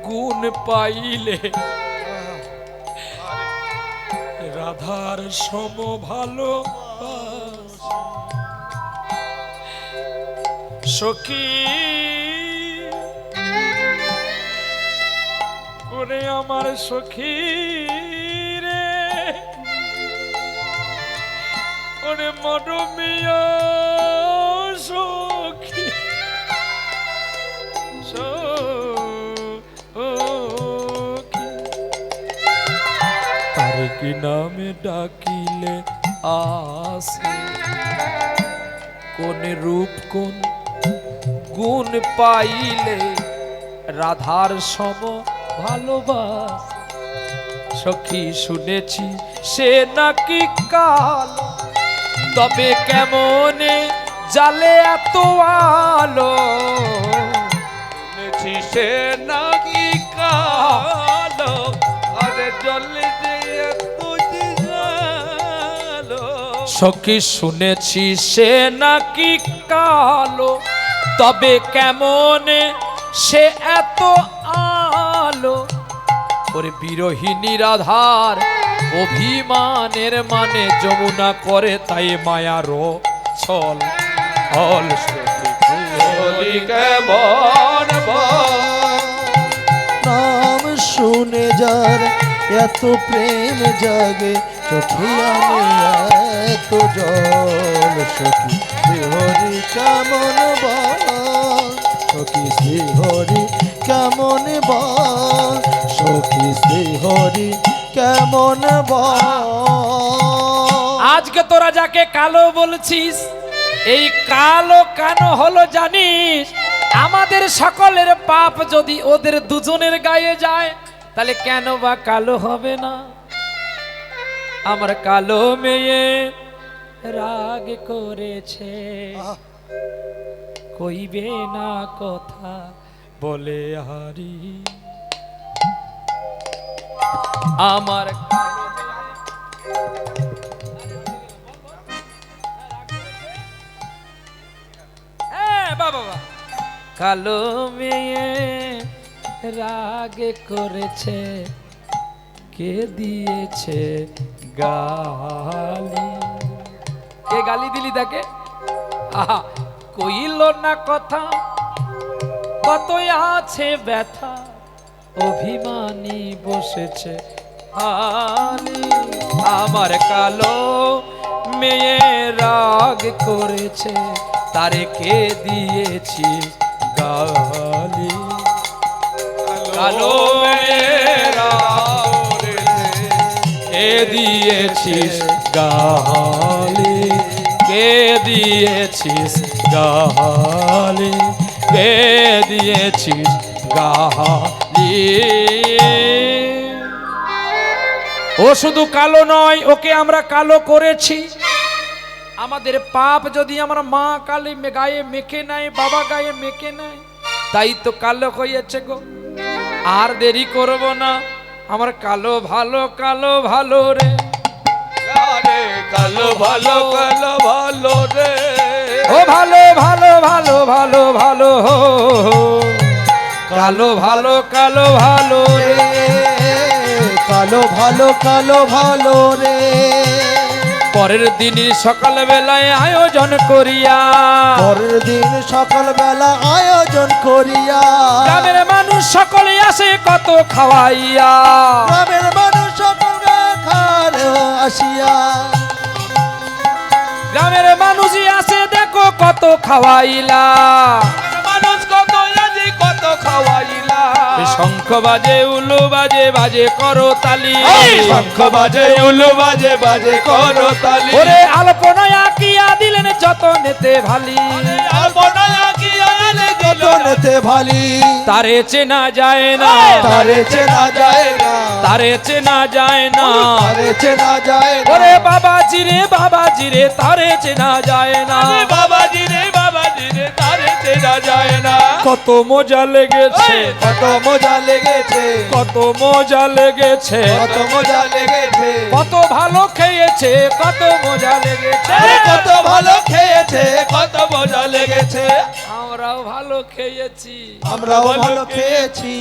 গুণ পাইলে রাধার সম ভালো। সখী করে আমার সখী ওরে মরমিয়া সখী সখী তার কি নামে ডাকিলে আসে কোন রূপ কোন গুণ পাইলে রাধার সম ভালোবাস সখী শুনেছি সে নাকি কালো তবে কেমনে জালে এত আলো শুনেছি সে নাকি কালো আরে জলে যে এত জালো সখী শুনেছি সে নাকি কালো তবে কেমনে সে এত আলো ওরে বিরোহিনী রাধার অভিমানের মানে যমুনা করে তাই মায়ারও ছল হল কেমন নাম শুনে যার এত প্রেম জাগে চোখে আনে এত জল সখী শ্রীহরি কেমন বল সখী শ্রীহরি কেমন বল সখী শ্রীহরি কেমন বল। আজকে তোরা যাকে কালো বলছিস এই কালো কেন হলো জানিস? আমাদের সকলের পাপ যদি ওদের দুজনের গায়ে যায় তাহলে কেন বা কালো হবে না? আমার কালো মেয়ে রাগ করেছে কইবে না কথা বলে হারি আমার বাবা কালো মেয়ে রাগ করেছে কে দিয়েছে গালি কে গালি দিলি তাকে আহা কইল না কথা কতই আছে ব্যথা অভিমানী বসেছে হালি আমার কালো মেয়ে রাগ করেছে তারে কে দিয়েছি গালি কালো মেয়ে রাগ করেছে কে দিয়েছিস গালি কে দিয়েছিস গালি কে দিয়েছিস গালি ও শুধু কালো নয় ওকে আমরা কালো করেছি আমাদের পাপ যদি আমার মা কালে গায়ে মেখে নেয় বাবা গায়ে মেখে নেয় তাই তো কালো হয়েছে গো আর দেরি করব না আমার কালো ভালো রে কালো ভালো রে ও ভালো কালো ভালো রে কালো ভালো রে পরের দিন সকাল বেলায় আয়োজন করিয়া পরের দিন সকাল বেলা আয়োজন করিয়া গ্রামের মানুষ সকলে আসে কত খাওয়াইয়া গ্রামের মানুষ সকল খারে আসিয়া গ্রামের মানুষই আসে দেখো কত খাওয়াইলা মানুষ কত আজি কত খাওয়াইলা শঙ্খ বাজে উলু বাজে বাজে করো তালি শঙ্খ বাজে উলু বাজে বাজে করো তালি ওরে আলপনায় আঁকিয়া দিলেন যতনেতে ভালি আলপনায় কি আলে যতনেতে ভালি তারে চেনা যায় না তারে চেনা যায় না তারে চেনা যায় না তারে চেনা যায় না ওরে বাবাজি রে তারে চেনা যায় না বাবাজি রে তারে চেনা যায় না কত মজা লেগেছে কত মজা লেগেছে কত মজা লেগেছে কত মজা লেগেছে কত ভালো খেয়েছে কত মজা লেগেছে কত ভালো খেয়েছে কত মজা লেগেছে আমরাও ভালো খেয়েছি আমরাও ভালো খেয়েছি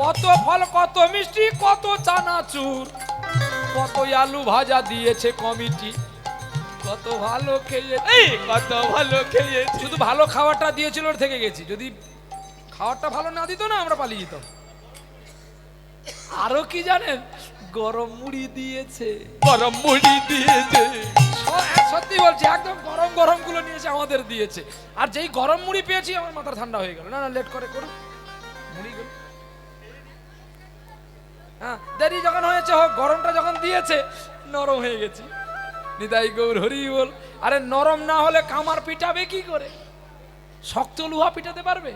কত ফল কত মিষ্টি কত চানাচুর কত আলু ভাজা দিয়েছে কমিটি কত ভালো খেয়েছি কত ভালো খেয়েছি শুধু ভালো খাবারটা দিয়েছিল ওর থেকে গেছি যদি খাবারটা ভালো না দিত না আমরা পালিয়ে যেতাম আরো কি জানেন গরম মুড়ি দিয়েছে গরম মুড়ি দিয়েছে সত্যি বলছি, একদম গরম গরম গুলো নিয়েছে আমাদের দিয়েছে। আর যেই গরম মুড়ি পেয়েছি আমার মাথা ঠান্ডা হয়ে গেল। না না, লেট করে করুন মুড়িগুলো। হ্যাঁ, দেরি যখন হয়েছে হোক, গরমটা যখন দিয়েছে নরম হয়ে গেছি। নিতাই গৌর হরি বল। আরে নরম না হলে কামার পিটাবে কি করে? শক্ত লোহা পিটাতে পারবে?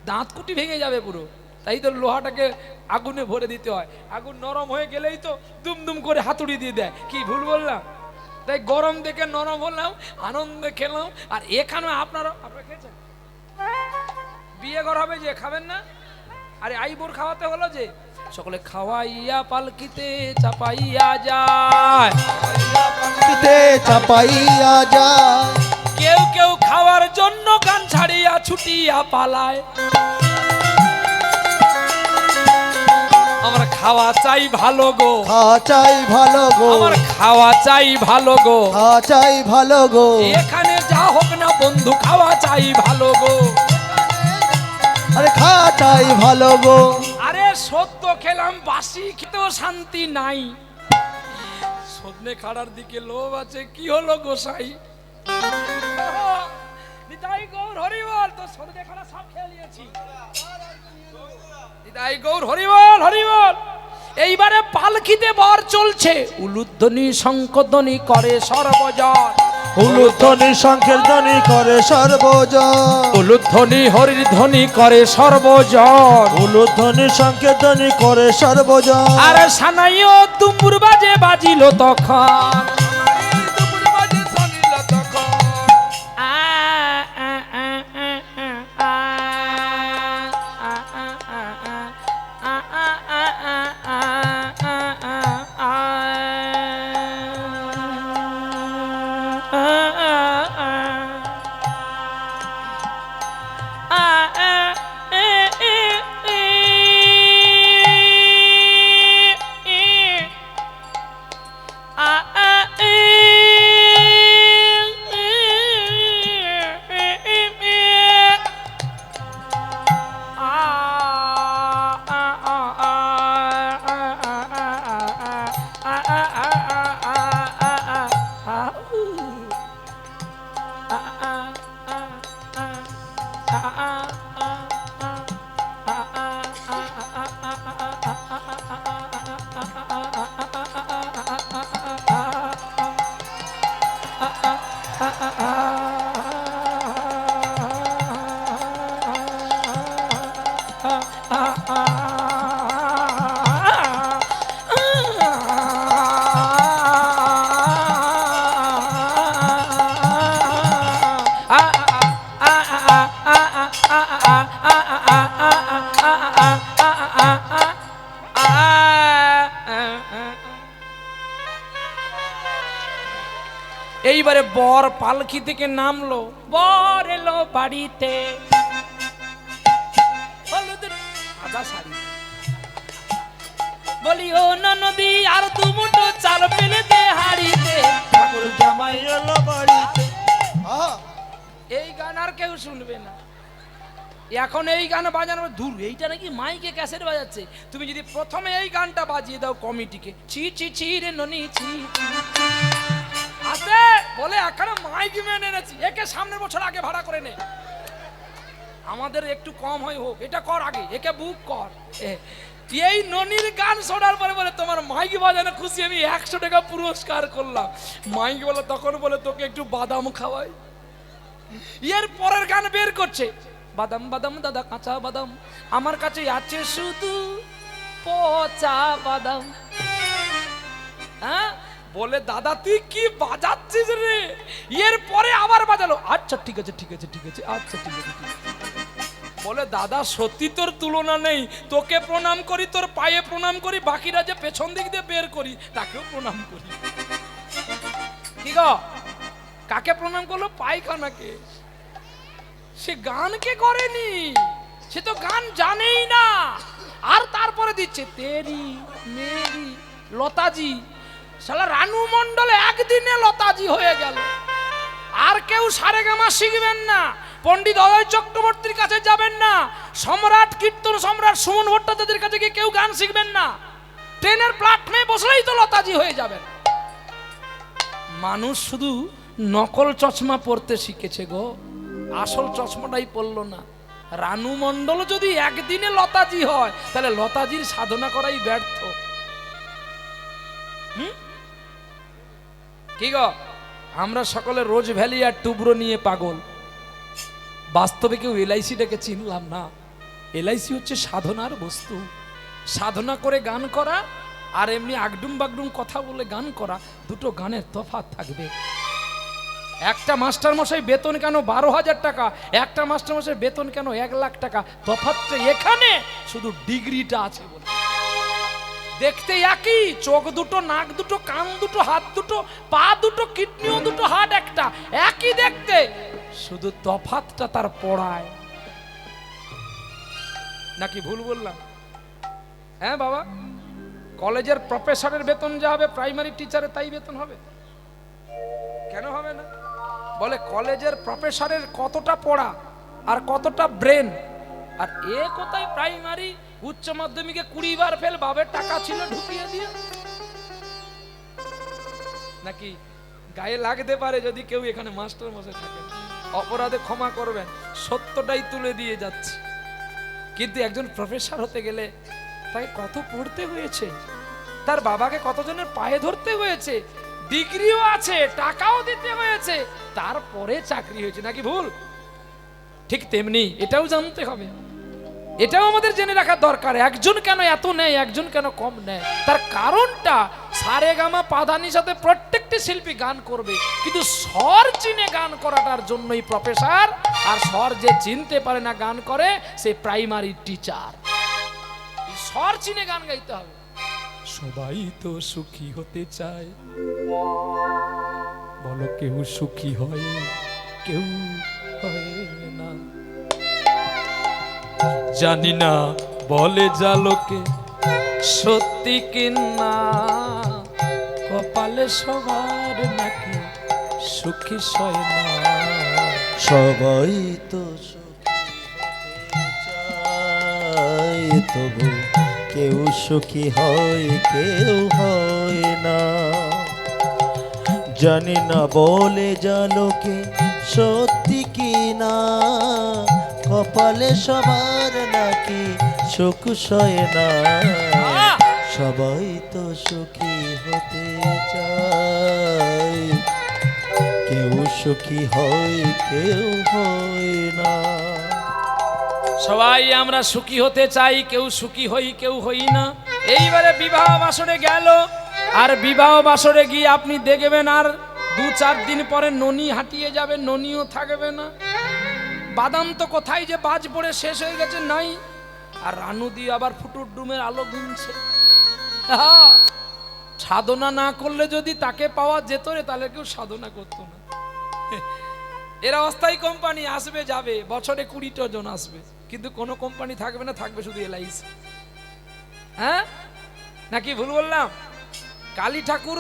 দাঁত কুটি ভেঙে যাবে পুরো। তাই তো লোহাটাকে আগুনে ভরে দিতে হয়। আগুন নরম হয়ে গেলেই তো দুমদুম করে হাতুড়ি দিয়ে দেয়। কি ভুল বললাম? তাই গরম দেখে নরম হলাম, আনন্দে খেলাম। আর এখানে আপনারা খেয়েছেন? বিয়ে ঘর হবে যে, খাবেন না? আরে আইবোর খাওয়াতে হলো যে, সকলে খাওয়াইয়া পালকিতে চাপাইয়া যায়, পালকিতে চাপাইয়া যায়। কেউ কেউ খাওয়ার জন্য গান ছাড়িয়া ছুটিয়া পালায়। আমার খাওয়া চাই ভালো গো, খাওয়া চাই ভালো গো, আমার খাওয়া চাই ভালো গো, খাওয়া চাই ভালো গো। এখানে যা হোক না বন্ধু, খাওয়া চাই ভালো গো। আরে খাওয়া চাই ভালো গো। আরে সত্য খেলাম, বাসি খেতেও শান্তি নাই। সজনে খাড়ার দিকে লোভ আছে, কি হলো গোসাই? নিতাই গৌর হরি বল। তো সজনে খাড়া সব খেয়ে নিয়েছি। নিতাই গৌর হরি বল, হরি বল। এইবারে পালকিতে বর চলছে, উলুধ্বনি শঙ্খধ্বনি করে সর্বজন, উলুধ্বনি শঙ্খের ধ্বনি করে সর্বজন, উলুধ্বনি হরির ধ্বনি করে সর্বজন, উলুধ্বনি শঙ্খের ধ্বনি করে সর্বজন। আর সানাইও তুমুর বাজে বাজিল তখন, এইবারে বর পালকি থেকে নামলো, বর এলো বাড়িতে, আদা শাড়ি বলি ও ননদি আর দু মুঠো চাল ফেলে দে হাড়িতে, ঠাকুর জামাই এলো বাড়িতে। এই গান আর কেউ শুনবে না এখন। এই গান বাজানো দূর, এইটা নাকি মাইকে ক্যাসেট বাজাচ্ছে। তুমি যদি প্রথমে এই গানটা বাজিয়ে দাও কমিটিকে, ছি ছি ছি রে ননি ছি আসে বলে এখানে মাইক মেনে এনেছি, একে সামনের বছর আগে ভাড়া করে নে। আমাদের একটু কম হয় হোক, এটা কর আগে, একে বুক কর। এই ননির গান শোনার পরে বলে তোমার মাইক বাজানো খুশি, আমি 100 টাকা পুরস্কার করলাম। মাইক বলে তখন বলে তোকে একটু বাদাম খাওয়াই। এর পরের গান বের করছে, বাদাম বাদাম দাদা কাঁচা বাদাম, আমার কাছে আছে শুধু পচা বাদাম। হ্যাঁ বলে দাদা তুই কি বাজাচ্ছিস রে? এর পরে আবার বাজালো, আচ্ছা ঠিক আছে ঠিক আছে ঠিক আছে, আচ্ছা ঠিক আছে ঠিক আছে। বলে দাদা সত্যি তোর তুলনা নেই, তোকে প্রণাম করি, তোর পায়ে প্রণাম করি, বাকিরা যে পেছন দিক দিয়ে বের করি তাকেও প্রণাম করি। কি গো, কাকে প্রণাম করলো? পায়খানাকে। সে গানকে করেনি, সে তো গান জানেই না। আর তারপরে দিচ্ছে তেরি মেরি লতাজি। শালা রানু মণ্ডল একদিনে লতাজি হয়ে গেল। আর কেউ সারেগামা শিখবেন না, পণ্ডিত অজয় চক্রবর্তীর কাছে যাবেন না, সম্রাট কীর্তন সম্রাট সুমন ভট্টাচার্যের কাছে গিয়ে কেউ গান শিখবেন না। ট্রেনের প্ল্যাটফর্মে বসলেই তো লতাজি হয়ে যাবেন। মানুষ শুধু নকল চশমা পরতে শিখেছে গো, আসল চশমাটাই পরলো না। রানু মণ্ডল যদি একদিনে লতাজি হয়, তাহলে লতাজির সাধনা করাই ব্যর্থ। কি গো, আমরা সকলে রোজ ভ্যালি আর টুবরো নিয়ে পাগল, বাস্তবে কেউ এলআইসিটাকে চিনলাম না। এলআইসি হচ্ছে সাধনার বস্তু। সাধনা করে গান করা আর এমনি আগডুম বাগডুম কথা বলে গান করা, দুটো গানের তফাৎ থাকবে। একটা মাস্টার মশাই বেতন কেন 12,000 টাকা, একটা মাস্টার মশাই বেতন কেন 1 লাখ টাকা? তফাৎটা এখানে, শুধু ডিগ্রিটা আছে বলে। দেখতে একই, চোখ দুটো, নাক দুটো, কান দুটো, হাত দুটো, পা দুটো, কিডনিও দুটো, হার্ট একটা, একই দেখতে, শুধু তফাৎটা তার পড়ায়। নাকি ভুল বললাম? হ্যাঁ বাবা, কলেজের প্রফেসরের বেতন যা হবে, প্রাইমারি টিচারের তাই বেতন হবে? কেন হবে না? বলে কলেজের প্রফেসরের কতটা পড়া আর কতটা ব্রেন, আর এ কোথায় প্রাইমারি উচ্চ মাধ্যমিকে 20 বার ফেল, বাবের টাকা ছিল ঢুকিয়ে দিয়ে। নাকি গায়ে লাগতে পারে যদি কেউ এখানে মাস্টার মশাই থাকে, অপরাধে ক্ষমা করবেন, সত্যটাই তুলে দিয়ে যাচ্ছে। কিন্তু একজন প্রফেসর হতে গেলে তাকে কত পড়তে হয়েছে, তার বাবাকে কতজনের পায়ে ধরতে হয়েছে, ডিগ্রিও আছে, টাকাও দিতে হয়েছে, তারপরে চাকরি হয়েছে। নাকি ভুল? ঠিক তেমনি এটাও জানতে হবে, এটাও আমাদের জেনে রাখা দরকার। একজন কেন এত নেয়, একজন কেন কম নেয়, তার কারণটা সারেগামা পাধানির সাথে প্রত্যেকটি শিল্পী গান করবে, কিন্তু স্বর চিনে গান করাটার জন্যই প্রফেসর, আর স্বর যে চিনতে পারে না গান করে, সে প্রাইমারি টিচার। স্বর চিনে গান গাইতে হবে। সবাই তো সুখী হতে চায়, বলো কেউ সুখী হয়, কেউ হয় না। জানি না বলে যা লোকে সত্যি কিনা, কপালে সবার নাকি সুখী সয় না। সবাই তো সুখী হতে চায়, তবু কেউ সুখী হয়, কেউ হয় না। জানি না বলে যা লোকে সত্যি কি না, কপালে সবার নাকি সুখ সয় না। সবাই তো সুখী হতে চায়, কেউ সুখী হয়, কেউ হয় না। সবাই আমরা সুখী হতে চাই, কেউ সুখী হই, কেউ হই না। এইবারে বিবাহ বাসরে গেল, আর বিবাহ বাসরে গিয়ে আপনি দেখবেন আর 2-4 দিন পরে ননি হাঁটিয়ে যাবে, ননিও থাকবে না। বাদাম তো কোথায় যে বাজ পড়ে শেষ হয়ে গেছে নাই, আর রানু দিয়ে আবার ফুটুর ডুমের আলো গুনছে। সাধনা না করলে যদি তাকে পাওয়া যেত রে, তাহলে কেউ সাধনা করতো না। এরা অস্থায়ী কোম্পানি, আসবে যাবে, বছরে 20টা জন আসবে, কিন্তু কোনো কোম্পানি থাকবে না, থাকবে শুধু এলআইসি। হ্যাঁ নাকি ভুল বললাম? কালী ঠাকুর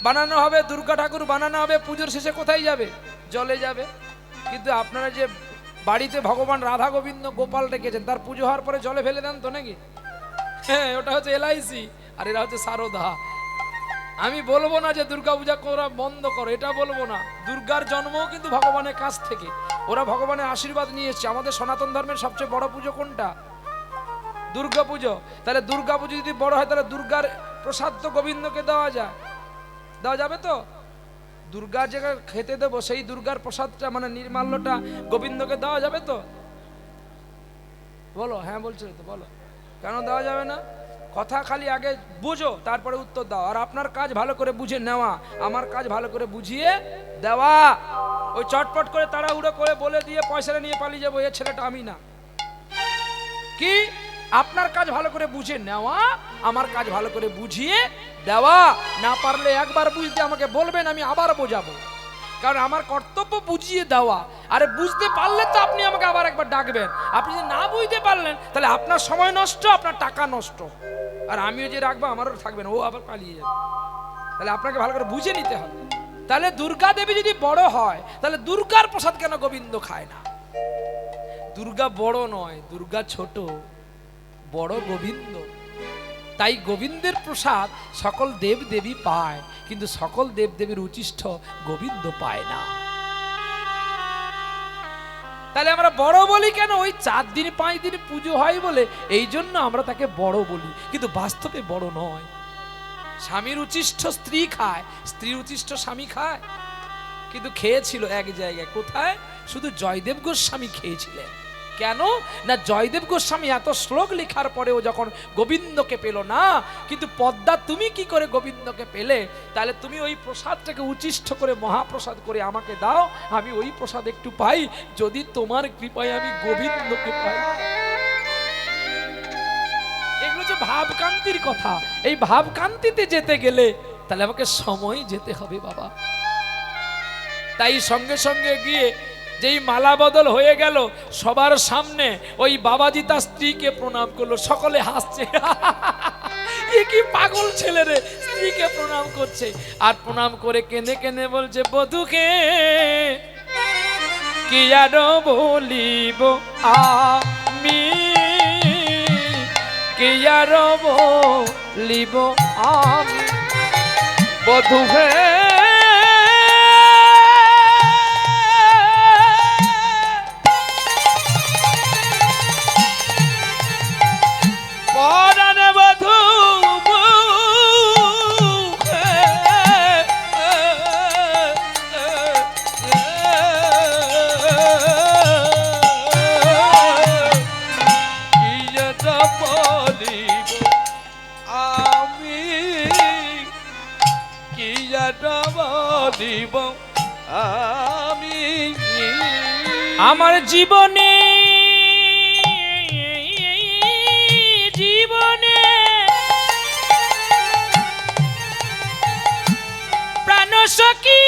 বানানো হবে, দুর্গা ঠাকুর বানানো হবে, পুজোর শেষে কোথায় যাবে? জলে যাবে। কিন্তু আপনারা যে বাড়িতে ভগবান রাধা গোবিন্দ গোপাল রেখেছেন, তার পুজো হওয়ার পরে জলে ফেলে দেন তো নাকি? হ্যাঁ, ওটা হচ্ছে এলআইসি, আর এরা হচ্ছে সারদা। আমি বলবো না যে দুর্গা পূজা করা বন্ধ করো, এটা বলবো না। দুর্গার জন্মও কিন্তু ভগবানের কাছ থেকে, ওরা ভগবানের আশীর্বাদ নিয়ে এসছে। আমাদের সনাতন ধর্মের সবচেয়ে বড় পুজো কোনটা? দুর্গা পুজো। তাহলে দুর্গা পুজো যদি বড় হয়, তাহলে দুর্গার প্রসাদ তো গোবিন্দকে দেওয়া যায়, দেওয়া যাবে তো? দুর্গার যেটা খেতে দেবো, সেই দুর্গার প্রসাদটা মানে নির্মাল্যটা গোবিন্দকে দেওয়া যাবে তো? বলো। হ্যাঁ বলছো তো, বলো কেন দেওয়া যাবে না? কথা খালি আগে বুঝো, তারপরে উত্তর দাও। আর আপনার কাজ ভালো করে বুঝে নেওয়া, আমার কাজ ভালো করে বুঝিয়ে দেওয়া। ওই চটপট করে তাড়াহুড়ো করে বলে দিয়ে পয়সাটা নিয়ে পালিয়ে যাবো, এ ছেলেটা আমি না। কি আপনার কাজ ভালো করে বুঝে নেওয়া, আমার কাজ ভালো করে বুঝিয়ে দেওয়া। না পারলে একবার বুঝতে আমাকে বলবেন, আমি আবার বোঝাবো, কারণ আমার কর্তব্য বুঝিয়ে দেওয়া। আরে বুঝতে পারলে তো আপনি আমাকে আবার একবার ডাকবেন। আপনি যদি না বুঝতে পারলেন, তাহলে আপনার সময় নষ্ট, আপনার টাকা নষ্ট, আর আমিও যে রাখবো আমারও থাকবে না, ও আবার পালিয়ে যাবে। তাহলে আপনাকে ভালো করে বুঝে নিতে হবে। তাহলে দুর্গা দেবী যদি বড় হয়, তাহলে দুর্গার প্রসাদ কেন গোবিন্দ খায় না? দুর্গা বড় নয়, দুর্গা ছোট, বড় গোবিন্দ। তাই গোবিন্দের প্রসাদ সকল দেব দেবী পায়, কিন্তু সকল দেব দেবীর উচিষ্ঠ গোবিন্দ পায় না। তাহলে আমরা বড় বলি কেন? ওই 4 দিন 5 দিন পুজো হয় বলে এই জন্য আমরা তাকে বড় বলি, কিন্তু বাস্তবে বড় নয়। স্বামীর উচিষ্ঠ স্ত্রী খায়, স্ত্রীর উচিষ্ঠ স্বামী খায়, কিন্তু খেয়েছিল এক জায়গায়। কোথায়? শুধু জয়দেব গোস্বামী খেয়েছিলেন। কেন না, জয়দেব গোস্বামী এত শ্লোক লেখার পরেও যখন গোবিন্দকে পেল না, কিন্তু পদ্মা তুমি কি করে গোবিন্দকে পেলে? তাহলে তুমি ওই প্রসাদটাকে উচিষ্ঠ করে মহাপ্রসাদ করে আমাকে দাও, আমি ওই প্রসাদ একটু পাই, যদি তোমার কৃপায় আমি গোবিন্দকে পাই। এগুলো যে ভাবকান্তির কথা। এই ভাবকান্তিতে যেতে গেলে তাহলে আমাকে সময় যেতে হবে বাবা। তাই সঙ্গে সঙ্গে গিয়ে যেই মালা বদল হয়ে গেল, সবার সামনে ওই বাবাজি তার স্ত্রীকে প্রণাম করলো। সকলে হাসছে, এ কি পাগল ছেলে রে, স্ত্রীকে প্রণাম করছে। আর প্রণাম করে কেঁদে কেঁদে বলছে, বধূকে কি আর বলিব আমি, কি আর বলিব আমি, বধূ হে আমার জীবনে জীবনে প্রাণ সখী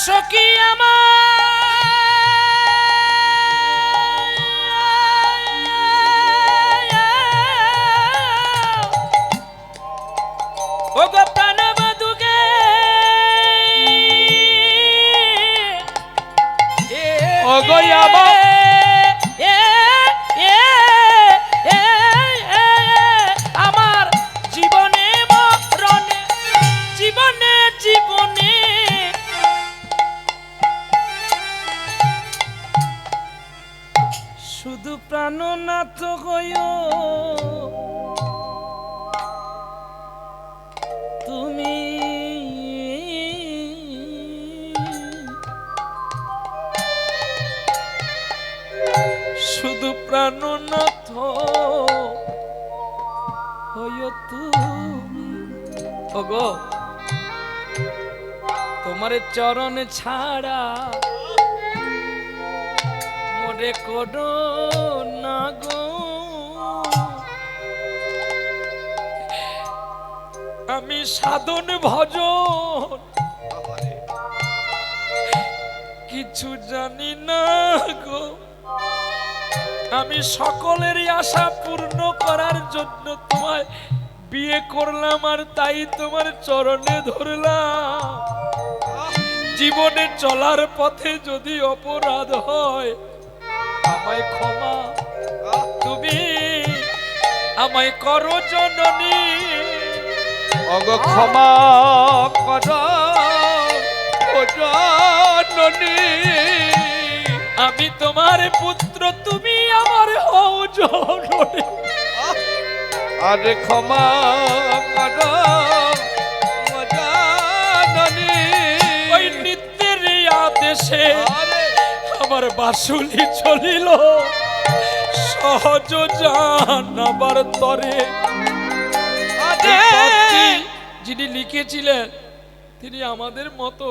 সখী আমার ও গো প্রাণ বধূকে ও গো আমার জীবনে মরণে জীবনে জীবনে শুধু প্রাণনাথ হইও তুমি, শুধু প্রাণনাথ হইও তুমি। ওগো তোমার চরণ ছাড়া মোরে করো না গো, আমি সাধন ভজন কিছু জানি না গো। আমি সকলেরই আশা পূর্ণ করার জন্য তোমায় বিয়ে করলাম, আর তাই তোমার চরণে ধরলাম। জীবনে চলার পথে যদি অপরাধ হয় আমায় ক্ষমা তুমি আমায় করো জননী, অগ ক্ষমা করো জননী। আমি তোমার পুত্র, তুমি আমার হও জননী, আরে ক্ষমা করো জননী। ওই নিত্যের আদেশে আমার বাসুলি চলিল সহজ জানাবার তরে। যিনি লিখেছিলেন তিনি আমাদের মতো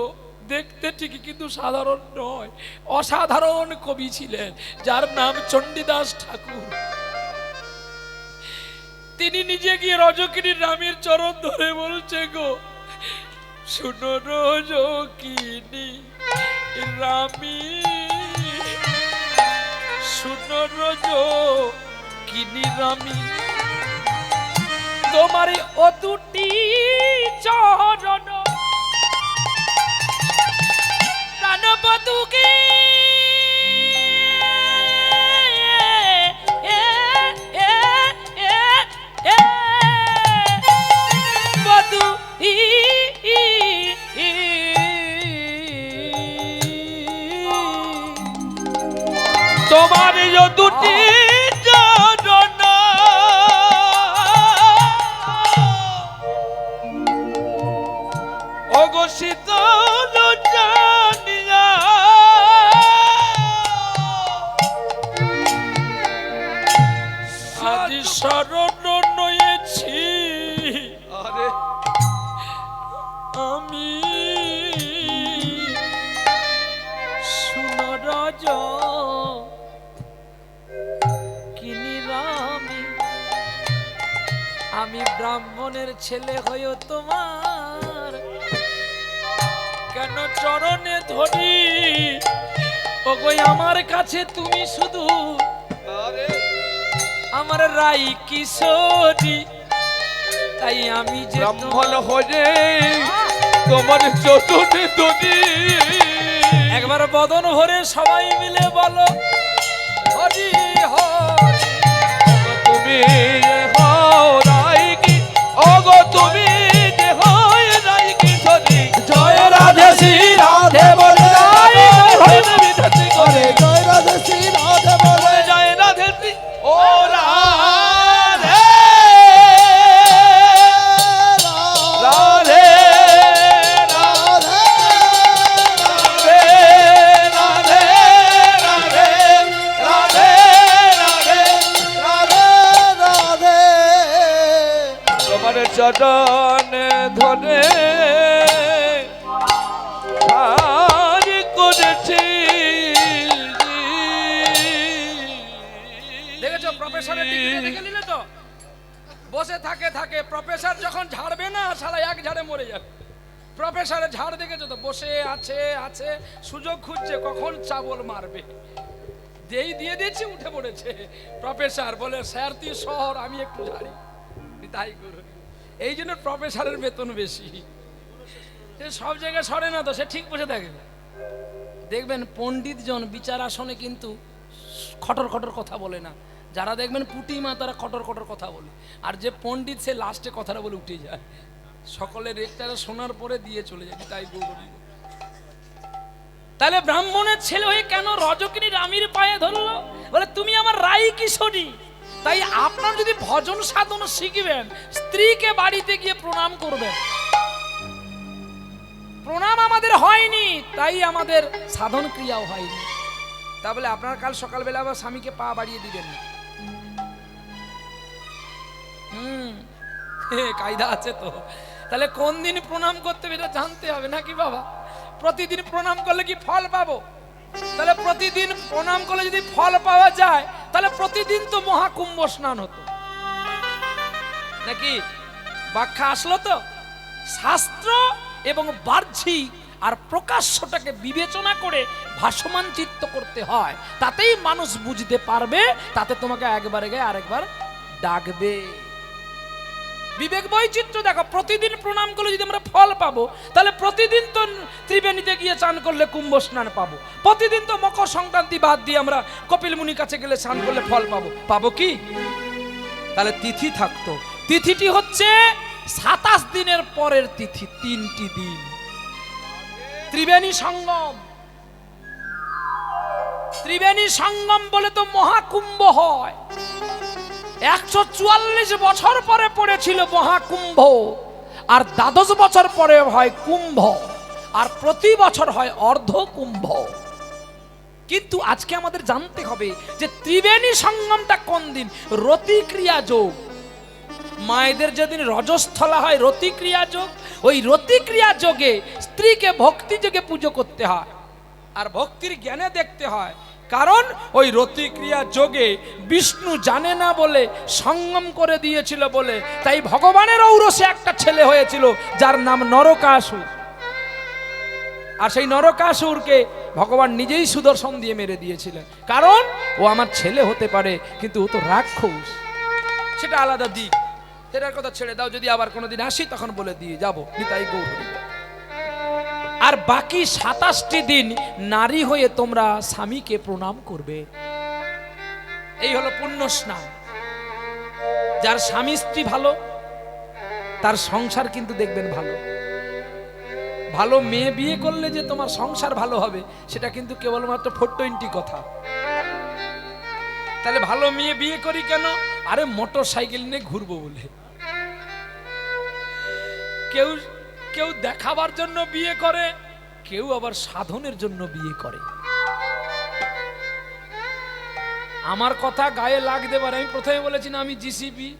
দেখতে ঠিকই, কিন্তু সাধারণ নয়, অসাধারণ কবি ছিলেন, যার নাম চণ্ডীদাস ঠাকুর। তিনি নিজে গিয়ে রজকিনীর রামের চরণ ধরে বলছে, গো শুনো রজকিনী রামী শুনো রোজ কিনি রামি তোমার ও দুটি চরণ প্রাণবধূকে বধূ তোমার এই দুটি চরণ ওগো শীতল জানিয়া আজ শরণ নয়েছি আরে আমি সুনরজ কিনিরামি আমি ব্রাহ্মণের ছেলে হয়েও তোমার কেন চরণে ধরি ওগো আমার কাছে তুমি শুধু আরে আমার রাই কিশোরী তাই আমি যে ব্রাহ্মণ হয়ে তোমার চতুর্থ দুনি একবার বদন ভরে সবাই মিলে বলো হরি হরি তুমি হও রাই কি ওগো তুমি যে হয় রাই কি সরি জয় রাধে শ্রী রাধে বলে করে জয় রাধে শ্রী রাধে বলে জয় রাধে শ্রী ও রাধে রাধে রাধে রাধে রাধে রাধে রাধে রাধে রাধে তোমার চরণ ধরে হার করেছি দেখেছো প্রফেসরের ডিগ্রি দেখে নিলে তো বসে থাকে থাকে প্রফেসর যখন ঝাড়বে না শালা এক ঝাড়ে মরে যাবে প্রফেসরের ঝাড় দেখেছো তো বসে আছে আছে সুযোগ খুঁজছে কখন চাবল মারবে দিয়ে দিয়েছি উঠে পড়েছে প্রফেসর বলে স্যার তুই শহর আমি একটু ঝাড়ি তাই করো এই জন্য প্রফেসরের বেতন বেশি সে সব জায়গায় সরে না তো সে ঠিক বসে থাকে দেখবেন পণ্ডিত জন বিচার আসনে কিন্তু খটর খটর কথা বলে না যারা দেখবেন পুটিমা তারা খটর খটর কথা বলে আর যে পণ্ডিত সে লাস্টে কথাটা বলে উঠে যায় সকলের রেকচারে শোনার পরে দিয়ে চলে যায় তাই গৌরী তাহলে ব্রাহ্মণের ছেলে হয়ে কেন রজকিনী রামির পায়ে ধরলো বলে তুমি আমার রাই কিশোরী তাই আপনার যদি ভজন সাধন শিখবেন স্ত্রীকে বাড়িতে গিয়ে প্রণাম করবেন প্রণাম আমাদের হয়নি তাই আমাদের সাধন ক্রিয়াও হয়নি তা বলে আপনার কাল সকালবেলা আবার স্বামীকে পা বাড়িয়ে দিবেন না কায়দা আছে তো তাহলে কোন দিন প্রণাম করতে হবে এটা জানতে হবে নাকি বাবা প্রতিদিন প্রণাম করলে কি ফল পাবো তাহলে প্রতিদিন প্রণাম করলে যদি ফল পাওয়া যায় তাহলে প্রতিদিন তো মহাকুম্ভ স্নান হতো নাকি ব্যাখ্যা আসলো তো শাস্ত্র এবং বাহ্যিক আর প্রকাশ্যটাকে বিবেচনা করে ভাসমান চিত্ত করতে হয় তাতেই মানুষ বুঝতে পারবে তাতে তোমাকে একবার গায়ে আরেকবার ডাকবে বিবেক বৈচিত্র্য দেখো প্রতিদিন প্রণাম করলে যদি আমরা ফল পাবো তাহলে প্রতিদিন তো ত্রিবেণীতে গিয়ে চান করলে কুম্ভ স্নান পাবো প্রতিদিন তো মকর সংক্রান্তি বাদ দিয়ে আমরা কপিল মুনির কাছে গেলে স্নান করলে ফল পাবো কি তাহলে তিথি থাকতো তিথিটি হচ্ছে 27 দিনের পরের তিথি 3টি দিন ত্রিবেণী সঙ্গম বলে তো মহাকুম্ভ হয় 144 বছর পরে পড়েছিল মহাকুম্ভ আর 12 বছর পরে হয় কুম্ভ আর প্রতি বছর হয় অর্ধ কুম্ভ কিন্তু আজকে আমাদের জানতে হবে যে ত্রিবেণী সঙ্গমটা কোন দিন রতিক্রিয়া যোগ মায়েদের যেদিন রজস্থলা হয় রতিক্রিয়া যোগ ওই রতিক্রিয়া যোগে স্ত্রীকে ভক্তি যোগে পুজো করতে হয় আর ভক্তির জ্ঞানে দেখতে হয় কারণ ওই রতিক্রিয়া যোগে বিষ্ণু জানে না বলে সঙ্গম করে দিয়েছিল বলে তাই ভগবানের ঔরসে একটা ছেলে হয়েছিল যার নাম নরকাসুর আর সেই নরকাসুরকে ভগবান নিজেই সুদর্শন দিয়ে মেরে দিয়েছিলেন, কারণ ও আমার ছেলে হতে পারে কিন্তু ও তো রাক্ষস। সেটা আলাদা দিক, সেটার কথা ছেড়ে দাও। যদি আবার কোনোদিন আসি তখন বলে দিয়ে যাব, নিতাই গৌর হরি বল। আর বাকি 27টি দিন নারী হয়ে তোমরা স্বামীকে প্রণাম করবে। এই হলো পুণ্য স্নান। যার স্বামী স্ত্রী ভালো তার সংসার কিন্তু দেখবেন ভালো। ভালো মেয়ে বিয়ে করলে যে তোমার সংসার ভালো হবে সেটা কিন্তু কেবলমাত্র 420 কথা। তাহলে ভালো মেয়ে বিয়ে করি কেন? আরে মোটর সাইকেল নিয়ে ঘুরবো বলে। কেউ কেউ দেখাবার জন্য বিয়ে করে, কেউ আবার সাধনের জন্য বিয়ে করে। আমার কথা গায়ে লাগতে পারে, আমি প্রথমে বলেছি না আমি জিসিবি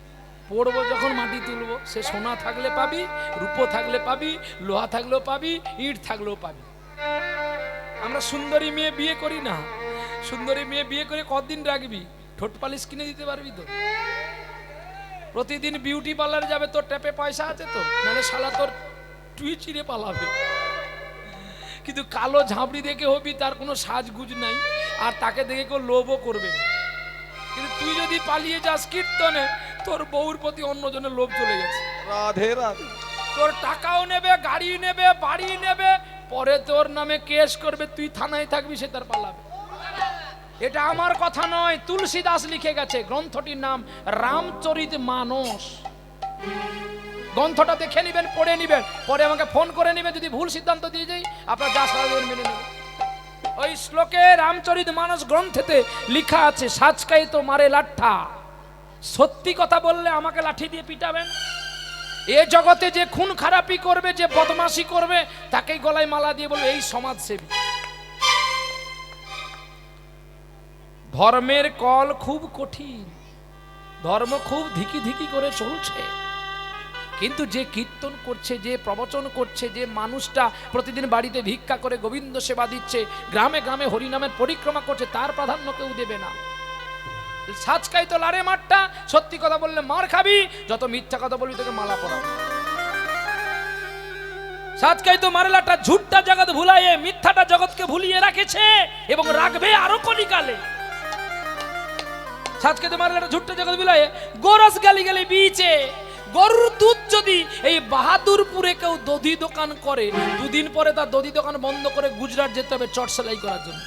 পড়বো, যখন মাটি তুলবো সে সোনা থাকলে পাবি, রূপো থাকলে পাবি, লোহা থাকলেও পাবি, ইট থাকলেও পাবি। আমরা সুন্দরী মেয়ে বিয়ে করি না। সুন্দরী মেয়ে বিয়ে করে কতদিন রাখবি? ঠোঁট পালিশ কিনে দিতে পারবি তো? প্রতিদিন বিউটি পার্লার যাবে, তোর ট্যাপে পয়সা আছে তো? নাহলে শালা তোর টুই চিরে পালাবে। কিন্তু কালো ঝাঁপড়ি দেখে হবি, তার কোনো সাজগুজ নাই, আর তাকে দেখে কেউ লোভও করবে না। কিন্তু তুই যদি পালিয়ে যাস কীর্তনে, তোর বউর প্রতি অন্যজনের লোভ চলে গেছে। রাধে রাধে। তোর টাকাও নেবে, গাড়ি নেবে, বাড়ি নেবে, পরে তোর নামে কেস করবে, তুই থানায় থাকবি, সে তার পালাবে। এটা আমার কথা নয়, তুলসী দাস লিখে গেছে। গ্রন্থটির নাম রামচরিত মানস। গ্রন্থটা দেখে নিবেন, পড়ে নিবেন, পরে আমাকে ফোন করে নিবেন। যদি ভুল সিদ্ধান্ত দিয়ে যাই আপনার যা সারা মেনে নেবেন। ওই শ্লোকে রামচরিত মানস গ্রন্থেতে লেখা আছে, সাজকাই তো মারে লাঠা। সত্যি কথা বললে আমাকে লাঠি দিয়ে পিটাবেন। এ জগতে যে খুন খারাপি করবে, যে বদমাশি করবে, তাকেই গলায় মালা দিয়ে বলবে এই সমাজসেবী। ধর্মের কল খুব কঠিন, ধর্ম খুব ধিকি ধিকি করে চলছে, কিন্তু যে কীর্তন করছে, যে প্রবচন করছে, যে মানুষটা প্রতিদিন বাড়িতে ভিক্ষা করে গোবিন্দ সেবা দিচ্ছে, গ্রামে গ্রামে হরিনামের পরিক্রমা করছে, তার প্রাধান্য কেউ দেবে না। সাজকাই তো লারে মারটা, সত্যি কথা বললে মার খাবি, যত মিথ্যা কথা বলবি তোকে মালা পরাবো। সাজকাই তো মারে লাটা, ঝুটটা জগৎ ভুলাইয়ে মিথ্যাটা জগৎকে ভুলিয়ে রাখেছে এবং রাখবে আরো কলিকালে। সাজকাই তো মারে লাটা, ঝুটটা জগৎ ভুলাইয়ে গোরস গালি গালি বিচে। গরুর দুধ যদি এই বাহাদুরপুরে কেউ দধি দোকান করে, দুদিন পরে তার দধি দোকান বন্ধ করে গুজরাট যেতে হবে চট সেলাই করার জন্য।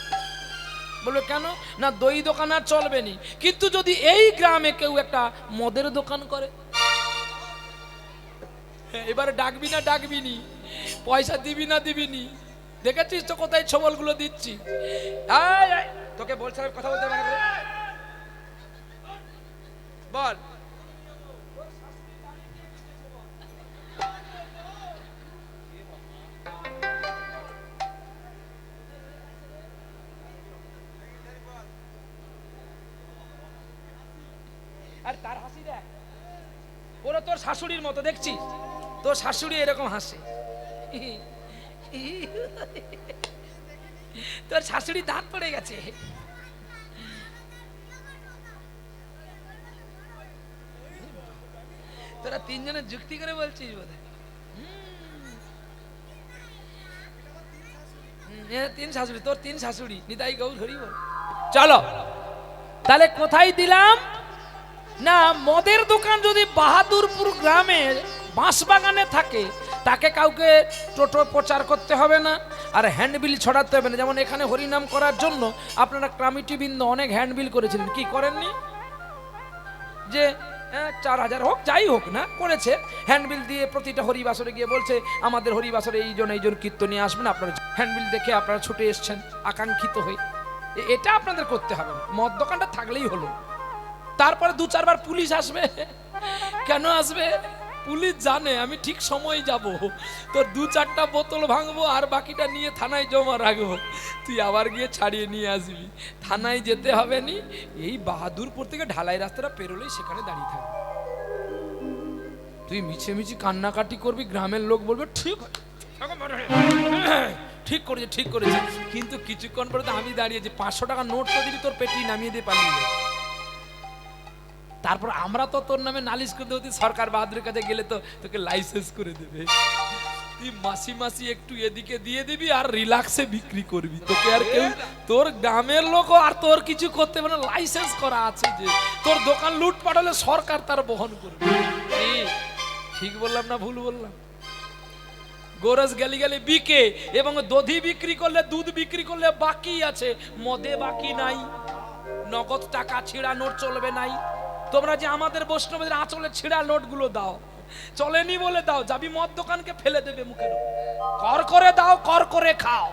বলবে কেন? না দই দোকান আর চলবে নি। কিন্তু যদি এই গ্রামে কেউ একটা মদের দোকান করে, এবারে ডাকবি না ডাকবি নি, পয়সা দিবি না দিবি নি, দেখেছিস তো কোথায় ছবলগুলো দিচ্ছি। তোকে বলছে কথা বলতে পারবে? বল। আর তার হাসি দেখ, ওরা তোর শাশুড়ির মতো, দেখছিস তোর শাশুড়ি এরকম হাসে। তোর শাশুড়ি দাঁত পড়ে গেছে। তোরা তিনজনে যুক্তি করে বলছিস বোধহয়। তিন শাশুড়ি, তোর তিন শাশুড়ি, নিতাই গৌর হরি বল। চলো তাহলে কোথায় দিলাম না, মদের দোকান যদি বাহাদুরপুর গ্রামে বাঁশবাগানে থাকে, তাকে কাউকে টোটো প্রচার করতে হবে না, আর হ্যান্ডবিল ছড়াতে হবে না। যেমন এখানে হরিনাম করার জন্য আপনারা কমিটিবৃন্দ অনেক হ্যান্ডবিল করেছিলেন, কি করেননি? যে 4000 হোক যাই হোক না করেছে, হ্যান্ডবিল দিয়ে প্রতিটা হরিবাসরে গিয়ে বলছে আমাদের হরিবাসরে এইজন কীর্তনিয়ে আসবেন, আপনারা হ্যান্ডবিল দেখে আপনারা ছুটে এসছেন আকাঙ্ক্ষিত হয়ে। এটা আপনাদের করতে হবে না, মদ দোকানটা থাকলেই হলো। তারপরে 2-4 বার পুলিশ আসবে। কেন আসবে? পুলিশ জানে আমি ঠিক সময় যাব, তোর 2-4টা বোতল ভাঙবো আর বাকিটা নিয়ে থানায় জমা রাখবো, তুই আবার গিয়ে ছাড়িয়ে নিয়ে আসবি। থানায় যেতে হবে নি, এই বাহাদুরপুর থেকে ঢালাই রাস্তাটা পেরোলেই সেখানে দাঁড়িয়ে থাকবি। তুই মিছে মিছি কান্নাকাটি করবি, গ্রামের লোক বলবে ঠিক ঠিক করেছে ঠিক করেছে, কিন্তু কিছুক্ষণ পরে তো আমি দাঁড়িয়েছি, 500 টাকা নোট তো দিবি, তোর পেটি নামিয়ে দিয়ে পালিয়ে যাবে। তারপর আমরা তো তোর নামে নালিশ করে দেবো, সরকার বাহাদুরের কাছে গেলে তো তোকে লাইসেন্স করে দেবে। তুই মাসি মাসি একটু এদিকে দিয়ে দিবি আর রিল্যাক্সে বিক্রি করবি, তোকে আর কেউ, তোর গ্রামের লোক আর তোর কিছু করতে মানে লাইসেন্স করা আছে যে তোর দোকান লুট পাঠালে সরকার তার বহন করবে। কি ঠিক বললাম না ভুল বললাম? গোরস গেলি গেলি বিকে এবং দধি বিক্রি করলে, দুধ বিক্রি করলে বাকি আছে, মদে বাকি নাই, নগদ টাকা ছিঁড়া নোট চলবে নাই। তোমরা যে আমাদের বৈষ্ণবদের আঁচলে ছিঁড়া নোটগুলো দাও, চলেনি বলে দাও, যাবি মদ দোকানকে ফেলে দেবে মুখের উপর। কর করে দাও, কর করে খাও,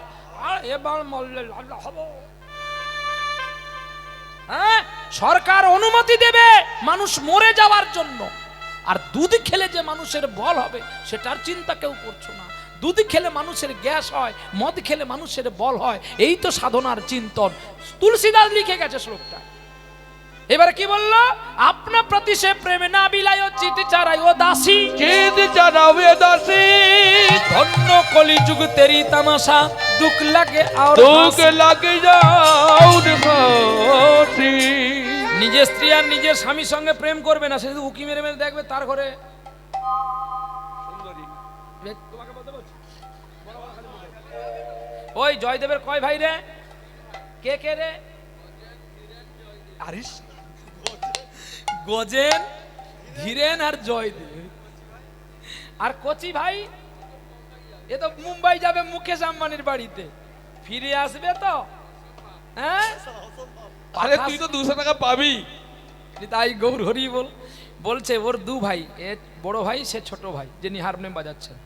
আর এবার মরলে লাল্লা হবো। হ্যাঁ, সরকার অনুমতি দেবে মানুষ মরে যাওয়ার জন্য, আর দুধ খেলে যে মানুষের বল হবে সেটার চিন্তা কেউ করছো না। দুধ খেলে মানুষের গ্যাস হয়, মদ খেলে মানুষের বল হয়, এই তো সাধনার চিন্তন। তুলসীদাস লিখে গেছে শ্লোকটা। এবারে কি বললো? আপনা প্রতি সে প্রেমে না বিলায় চিতি চারাই ও দাসী, চিতি চারাবে দাসী, ধন্য কলি যুগ তেরি তামাশা, দুঃখ লাগে আর দুঃখ লাগে যাও হাসি। নিজের স্ত্রী আর নিজের স্বামীর সঙ্গে প্রেম করবে না, সে যদি উকি মেরে মেরে দেখবে তার ঘরে তোমাকে বলতে বলছি। ওই জয়দেবের কয় ভাই রে? কে কে রে? আরিস, গজেন, ধীরেন আর জয়দেব। আর কচি ভাই এ তো মুম্বাই যাবে মুকেশ আম্বানির বাড়িতে, ফিরে আসবে তো? হ্যাঁ, আরে তুই তো 200 টাকা পাবি। তাই গৌর হরি বলছে ওর দু ভাই, এ বড় ভাই, সে ছোট ভাই যিনি হারমোনিয়াম বাজাচ্ছেন।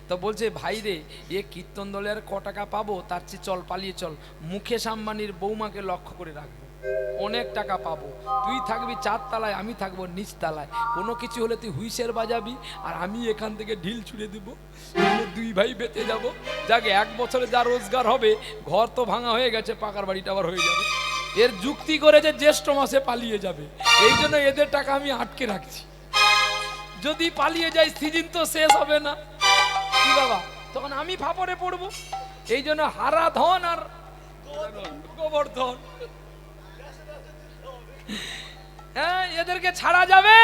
তো বলছে ভাই রে, এ কীর্তন দলে আর ক টাকা পাবো, তার চেয়ে চল পালিয়ে চল, মুকেশ আম্বানির বৌমাকে লক্ষ্য করে রাখবো, অনেক টাকা পাবো। তুই থাকবি 4 তলায়, আমি থাকবো নিচ তলায়, কোনো কিছু হলে তুই হুইসের বাজাবি আর আমি এখান থেকে ঢিল ছুড়ে দেবো, দুই ভাই বেঁচে যাবো। যাকে 1 বছরে যা রোজগার হবে, ঘর তো ভাঙা হয়ে গেছে, পাকার বাড়িটা আবার হয়ে যাবে। এর যুক্তি করে যে জ্যৈষ্ঠ মাসে পালিয়ে যাবে, এই জন্য এদের টাকা আমি আটকে রাখছি। যদি পালিয়ে যাই সিজন তো শেষ হবে না কি বাবা, তখন আমি ফাপড়ে পড়বো। এই জন্য হারা ধন আর গোবর্ধন, হ্যাঁ, এদেরকে ছাড়া যাবে?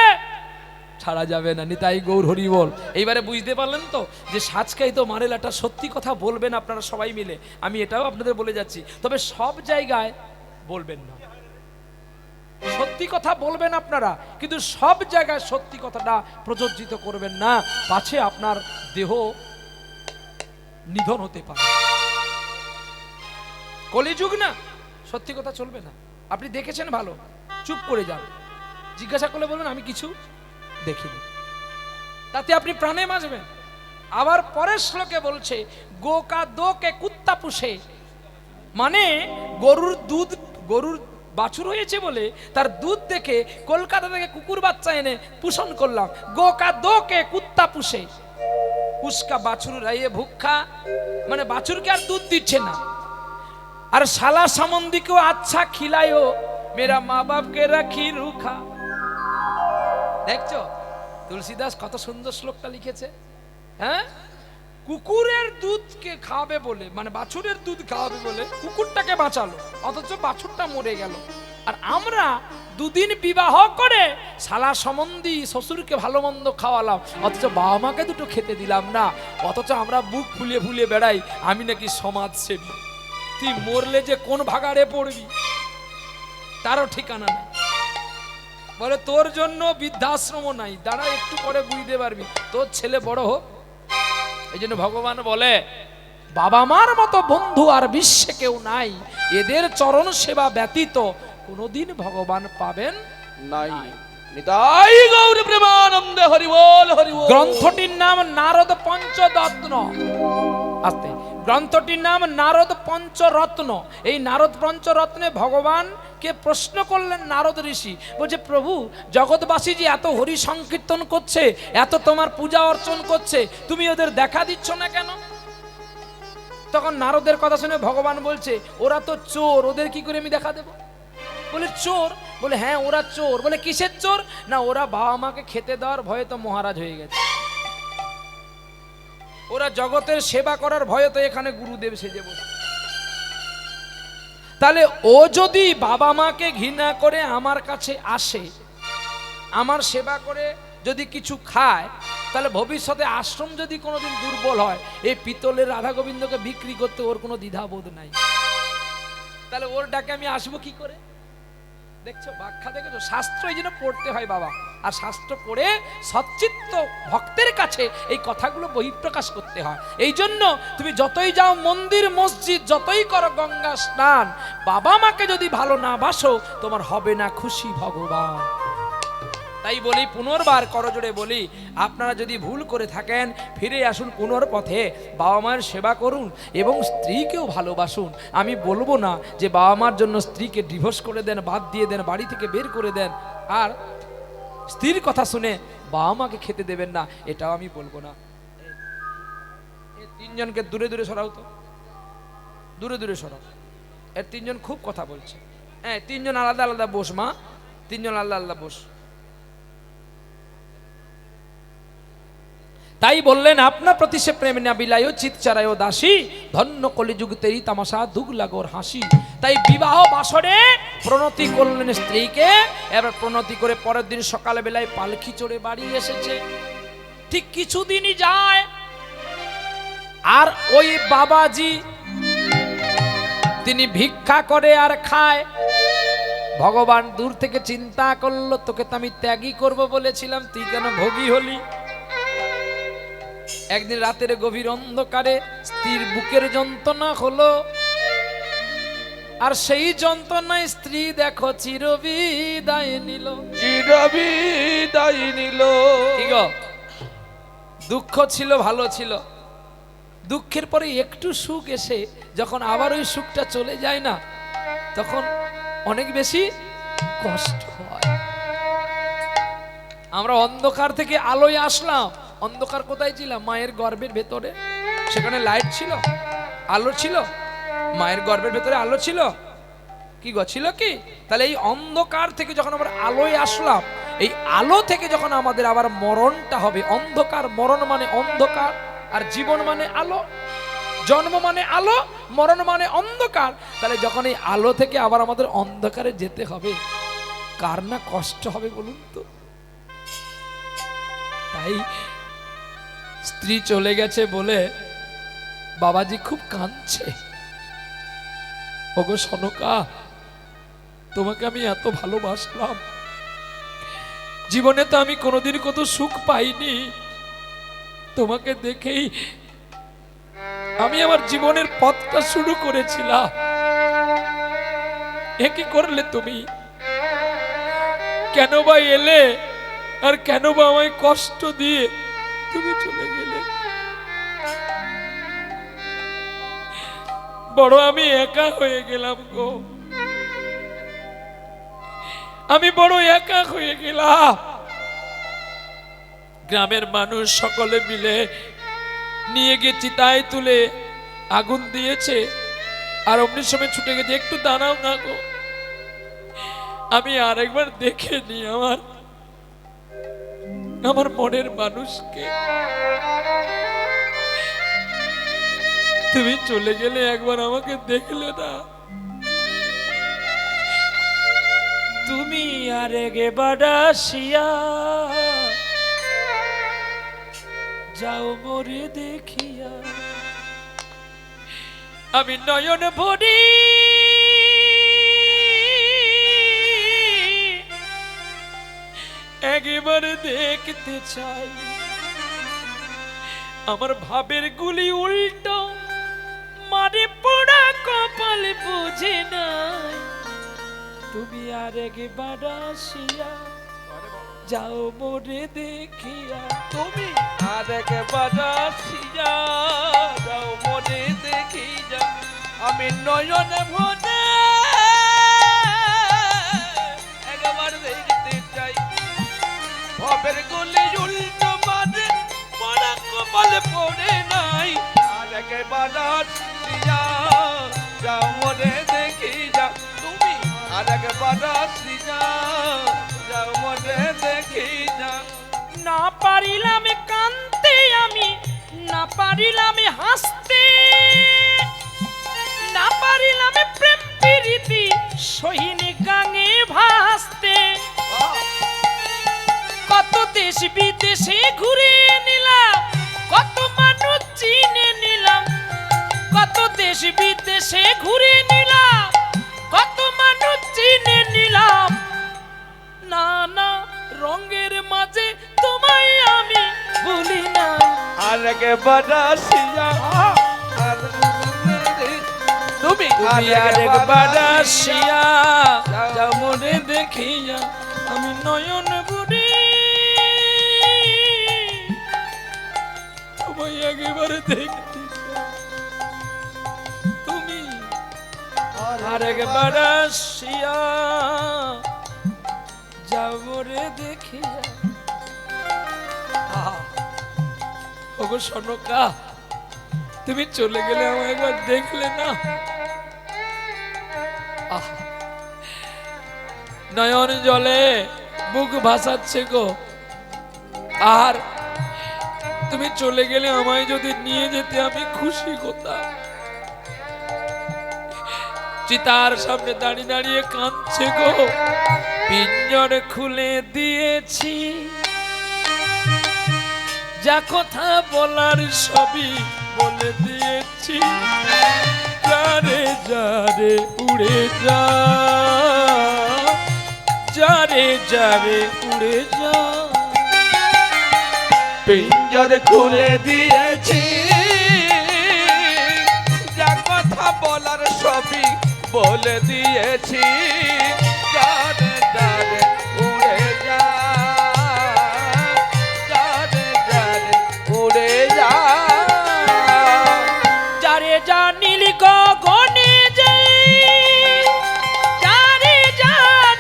ছাড়া যাবে না। নিতাই গৌর হরি বল। এইবারে বুঝতে পারলেন তো যে সাজকাই তো মারেল, একটা সত্যি কথা বলবেন আপনারা সবাই মিলে, আমি এটাও আপনাদের বলে যাচ্ছি, তবে সব জায়গায় বলবেন না। সত্যি কথা বলবেন আপনারা, কিন্তু সব জায়গায় সত্যি কথাটা প্রযোজিত করবেন না, পাছে আপনার দেহ নিধন হতে পারে। কলিযুগ না, সত্যি কথা চলবে না। আপনি দেখেছেন ভালো, চুপ করে যান, জিজ্ঞাসা করলে বলবেন আমি কিছু দেখিনি, তাতে আপনি প্রাণে বাঁচবেন। আবার পরের শ্লোকে বলছে গোকা দোকে কুত্তা পুষে, মানে গরুর দুধ, গরুর বাছুর হয়েছে বলে তার দুধ দেখে কলকাতা থেকে কুকুর বাচ্চা এনে পোষণ করলাম। গোকা দোকে কুত্তা পুষে, উস্কা বাছুর রাইয়ে ভুক্ষা, মানে বাছুরকে আর দুধ দিচ্ছে না। আর শালা সামন্দিকেও আচ্ছা খিলায়ও, মেরা মা বাপকে রাখি রুখা। দেখছো তুলসীদাস কত সুন্দর শ্লোকটা লিখেছে। হ্যাঁ, কুকুরের দুধকে খাওয়াবে বলে, মানে বাছুরের দুধ খাওয়াবে বলে কুকুরটাকে বাঁচালো, অথচ বাছুরটা মরে গেল। আর আমরা 2 দিন বিবাহ করে শালা সম্বন্ধী শ্বশুরকে ভালো মন্দ খাওয়ালাম, অথচ বাবা মাকে দুটো খেতে দিলাম না। অথচ আমরা বুক ফুলিয়ে ফুলিয়ে বেড়াই আমি নাকি সমাজসেবী। তুই মরলে যে কোন ভাগাড়ে পড়বি তারও ঠিকানা নেই। বলে তোর জন্য বৃদ্ধাশ্রম নাই, দাঁড়া একটু পরে বুঝতে পারবি, তোর ছেলে বড় হোক। এই জন্য ভগবান বলে বাবা মার মতো বন্ধু আর বিশ্বে কেউ নাই, এদের চরণ সেবা ব্যতীত কোনোদিন ভগবান পাবেন নাই। নিতাই গৌর প্রেমানন্দে হরি বল হরি বল। গ্রন্থটির নাম নারদ পঞ্চরত্ন। আস্তে, গ্রন্থটির নাম নারদ পঞ্চরত্ন। এই নারদ পঞ্চরত্নে ভগবানকে প্রশ্ন করলেন নারদ ঋষি, বলছে প্রভু জগৎবাসী যে এত হরি সংকীর্তন করছে, এত তোমার পূজা অর্চন করছে, তুমি ওদের দেখা দিচ্ছ না কেন? তখন নারদের কথা শুনে ভগবান বলছে ওরা তো চোর, ওদের কি করে আমি দেখা দেব? বলে চোর? বলে হ্যাঁ ওরা চোর। বলে কিসের চোর? না ওরা বাবা মাকে খেতে দেওয়ার ভয়ে তো মহারাজ হয়ে গেছে, ওরা জগতের সেবা করার ভয়ে তো এখানে গুরুদেব সেজে বসে। তাহলে ও যদি বাবা মাকে ঘৃণা করে আমার কাছে আসে, আমার সেবা করে যদি কিছু খায়, তাহলে ভবিষ্যতে আশ্রম যদি কোনোদিন দুর্বল হয়, এই পিতলের রাধা গোবিন্দকে বিক্রি করতে ওর কোনো দ্বিধাবোধ নাই। তাহলে ওর ডাকে আমি আসবো কি করে? দেখছো ব্যাখ্যা, দেখেছো? শাস্ত্র এই জন্য পড়তে হয় বাবা, আর শাস্ত্র পড়ে সচ্চিত্ত ভক্তের কাছে এই কথাগুলো বহিঃপ্রকাশ করতে হয়। এই জন্য তুমি যতই যাও মন্দির মসজিদ, যতই করো গঙ্গা স্নান, বাবা মাকে যদি ভালো না বাসো, তোমার হবে না খুশি ভগবান। তাই বলি, পুনর্বার করজোড়ে বলি, আপনারা যদি ভুল করে থাকেন ফিরে আসুন পুনর্পথে, বাবা মায়ের সেবা করুন এবং স্ত্রীকেও ভালোবাসুন। আমি বলবো না যে বাবা মার জন্য স্ত্রীকে ডিভোর্স করে দেন, বাদ দিয়ে দেন, বাড়ি থেকে বের করে দেন, আর স্ত্রীর কথা শুনে বাবা মাকে খেতে দেবেন না, এটাও আমি বলবো না। এই তিনজনকে দূরে দূরে সরাও তো, দূরে দূরে সরাও। এর তিনজন খুব কথা বলছে। হ্যাঁ, তিনজন আলাদা আলাদা বস মা, তিনজন আলাদা আলাদা বস। তাই বললেন, আপনা প্রতি সে প্রেম না বিলায় চিত চারায় দাসী, ধন্য কলিযুগ তেরি তামাশা দুগ লাগোর হাসি। তাই বিবাহ বাসরে প্রণতি করলেন স্ত্রীকে, এবার প্রণতি করে পরের দিন সকালে বেলায় পালকি চড়ে বাড়ি এসেছে। ঠিক কিছুদিনই যায়, আর ওই বাবাজি তিনি ভিক্ষা করে আর খায়। ভগবান দূর থেকে চিন্তা করলো, তোকে তো আমি ত্যাগী করবো বলেছিলাম, তুই কেন ভোগী হলি? একদিন রাতের গভীর অন্ধকারে স্ত্রীর বুকের যন্ত্রণা হলো, আর সেই যন্ত্রণায় স্ত্রী দেখো চিরবিদায় নিল। চিরবিদায় নিল। কি গো, দুঃখ ছিল, ভালো ছিল, দুঃখের পরে একটু সুখ এসে যখন আবার ওই সুখটা চলে যায় না, তখন অনেক বেশি কষ্ট হয়। আমরা অন্ধকার থেকে আলোয় আসলাম। অন্ধকার কোথায় ছিলাম? মায়ের গর্ভের ভেতরে। সেখানে লাইট ছিল, আলো ছিল, মায়ের গর্ভের ভেতরে আলো ছিল। কি গো, ছিল কি? তাহলে এই অন্ধকার থেকে যখন আমরা আলোয় আসলাম, এই আলো থেকে যখন আমাদের আবার মরণটা হবে, অন্ধকার, মরণ মানে অন্ধকার, আর জীবন মানে আলো। জন্ম মানে আলো, মরণ মানে অন্ধকার। তাহলে যখন এই আলো থেকে আবার আমাদের অন্ধকারে যেতে হবে, কার না কষ্ট হবে বলুন তো? তাই স্ত্রী চলে গেছে বলে বাবাজি খুব কাঁদছে। ওগো সনকা, তোমাকে আমি এত ভালোবাসলাম, জীবনে তো আমি কোনোদিন কত সুখ পাইনি, তোমাকে দেখেই আমি আমার জীবনের পথটা শুরু করেছিলাম। এ কি করলে তুমি? কেন বা এলে, আর কেন বা আমায় কষ্ট দিয়ে তুমি চলে গেলে? বড় আমি একা হয়ে গেলাম গো, আমি বড় একা হয়ে গেলাম। গ্রামের মানুষ সকলে মিলে নিয়ে গিয়ে চিতায় তুলে আগুন দিয়েছে, আর অমনি সময় ছুটে গেছে, একটু দাঁড়াও না গো, আমি আরেকবার দেখে নি আমার মনের মানুষকে। তুমি চলে গেলে একবার আমাকে দেখলে না? তুমি আরেকবার আসিয়া যাও মোরে দেখিয়া, আমি নয়ন ভরি একবার দেখতে চাই। আমার ভাবের গুলি উল্টো মারে, পোড়া কপাল বুঝে নাই। তুমি আরেকবার আসিয়া যাও মোরে দেখিয়া, তুমি আরেকবার আসিয়া যাও মোরে দেখিয়া, আমি নয়ন ভরে একবার দেখতে চাই। ভবের গলি উল্টো মারে, পড়া কপাল পড়ে নাই। আরেকবার আসিয়া যাও মোরে দেখিয়া, তুমি আরেকবার আসিয়া যাও মোরে দেখিয়া। না পারিলাম কানতে আমি, না পারিলাম হাসতে, না পারিলাম প্রেম প্রীতি সহিনী গাঙে ভাসতে। কত দেশ বিদেশে ঘুরে আরেকবার আসিয়া তুমি তুমি আরেকবার আসিয়া যাও মনে দেখিয়া আমি নয়ন বুড়ি তোমায় একেবারে দেখতে চাই। তুমি আরেকবার আসিয়া যাও মনে দেখিয়া। ওগো সনকা, তুমি চলে গেলে আমায় একবার দেখলে না? আহা, নয়ন জলে বুক ভাসাচ্ছে গো। আর তুমি চলে গেলে আমায় যদি নিয়ে যেতে আমি খুশি হতাম। চিতার সামনে দাঁড়িয়ে দাঁড়িয়ে কাঁদছে গো। পিঞ্জর খুলে দিয়েছি, যা কথা বলার সবই বলে দিয়েছি। যারে যারে উড়ে যা, যারে যারে উড়ে যা। পিঞ্জর খুলে দিয়েছি, যা কথা বলার সবই বলে দিয়েছি। যারে যারে উড়ে যা, যারে যারে উড়ে যা। যারে যা নীল গগনে যাই, যারে যা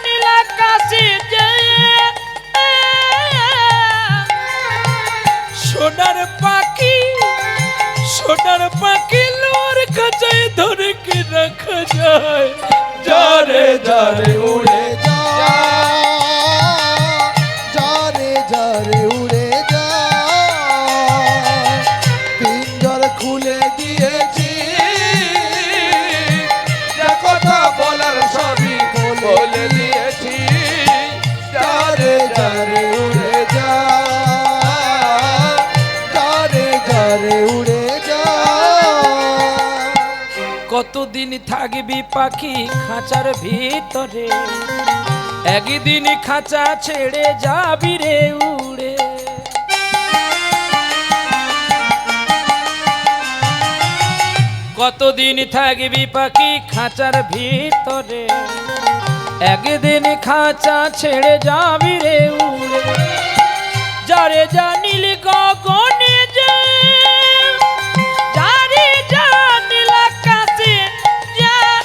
নীল আকাশে যাই। সোনার পাখি, সোনার পাখি লোর কাছে ধরে কি রাখা যায়। যারে যারে উড়ে যা, যারে যারে উড়ে যা। পিঞ্জর খুলে দিয়েছি, যা কথা বলার সবই বলে দিয়েছি। যারে যারে উড়ে যা, যারে যারে উড়ে যা। কতদিন থাকবি পাখি খাঁচার ভিতরে, একদিন খাঁচা ছেড়ে যাবি রে উড়ে। কতদিন থাকবি পাখি খাঁচার ভিতরে, একদিন খাঁচা ছেড়ে যাবি রে উড়ে। যারে যা নীল গগনে যায়, যারে যা নীল আকাশে যায়।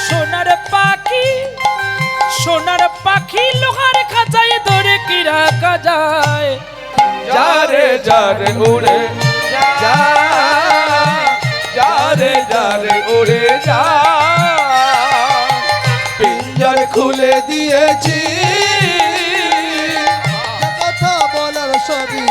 সোনার পাখি, সোনার পাখি লোহার খাঁচায় ধরে কি রাখা যায়। যারে যারে উড়ে যা, যারে যারে উড়ে যা। পিঞ্জর খুলে দিয়েছি, যা কথা বলার সবই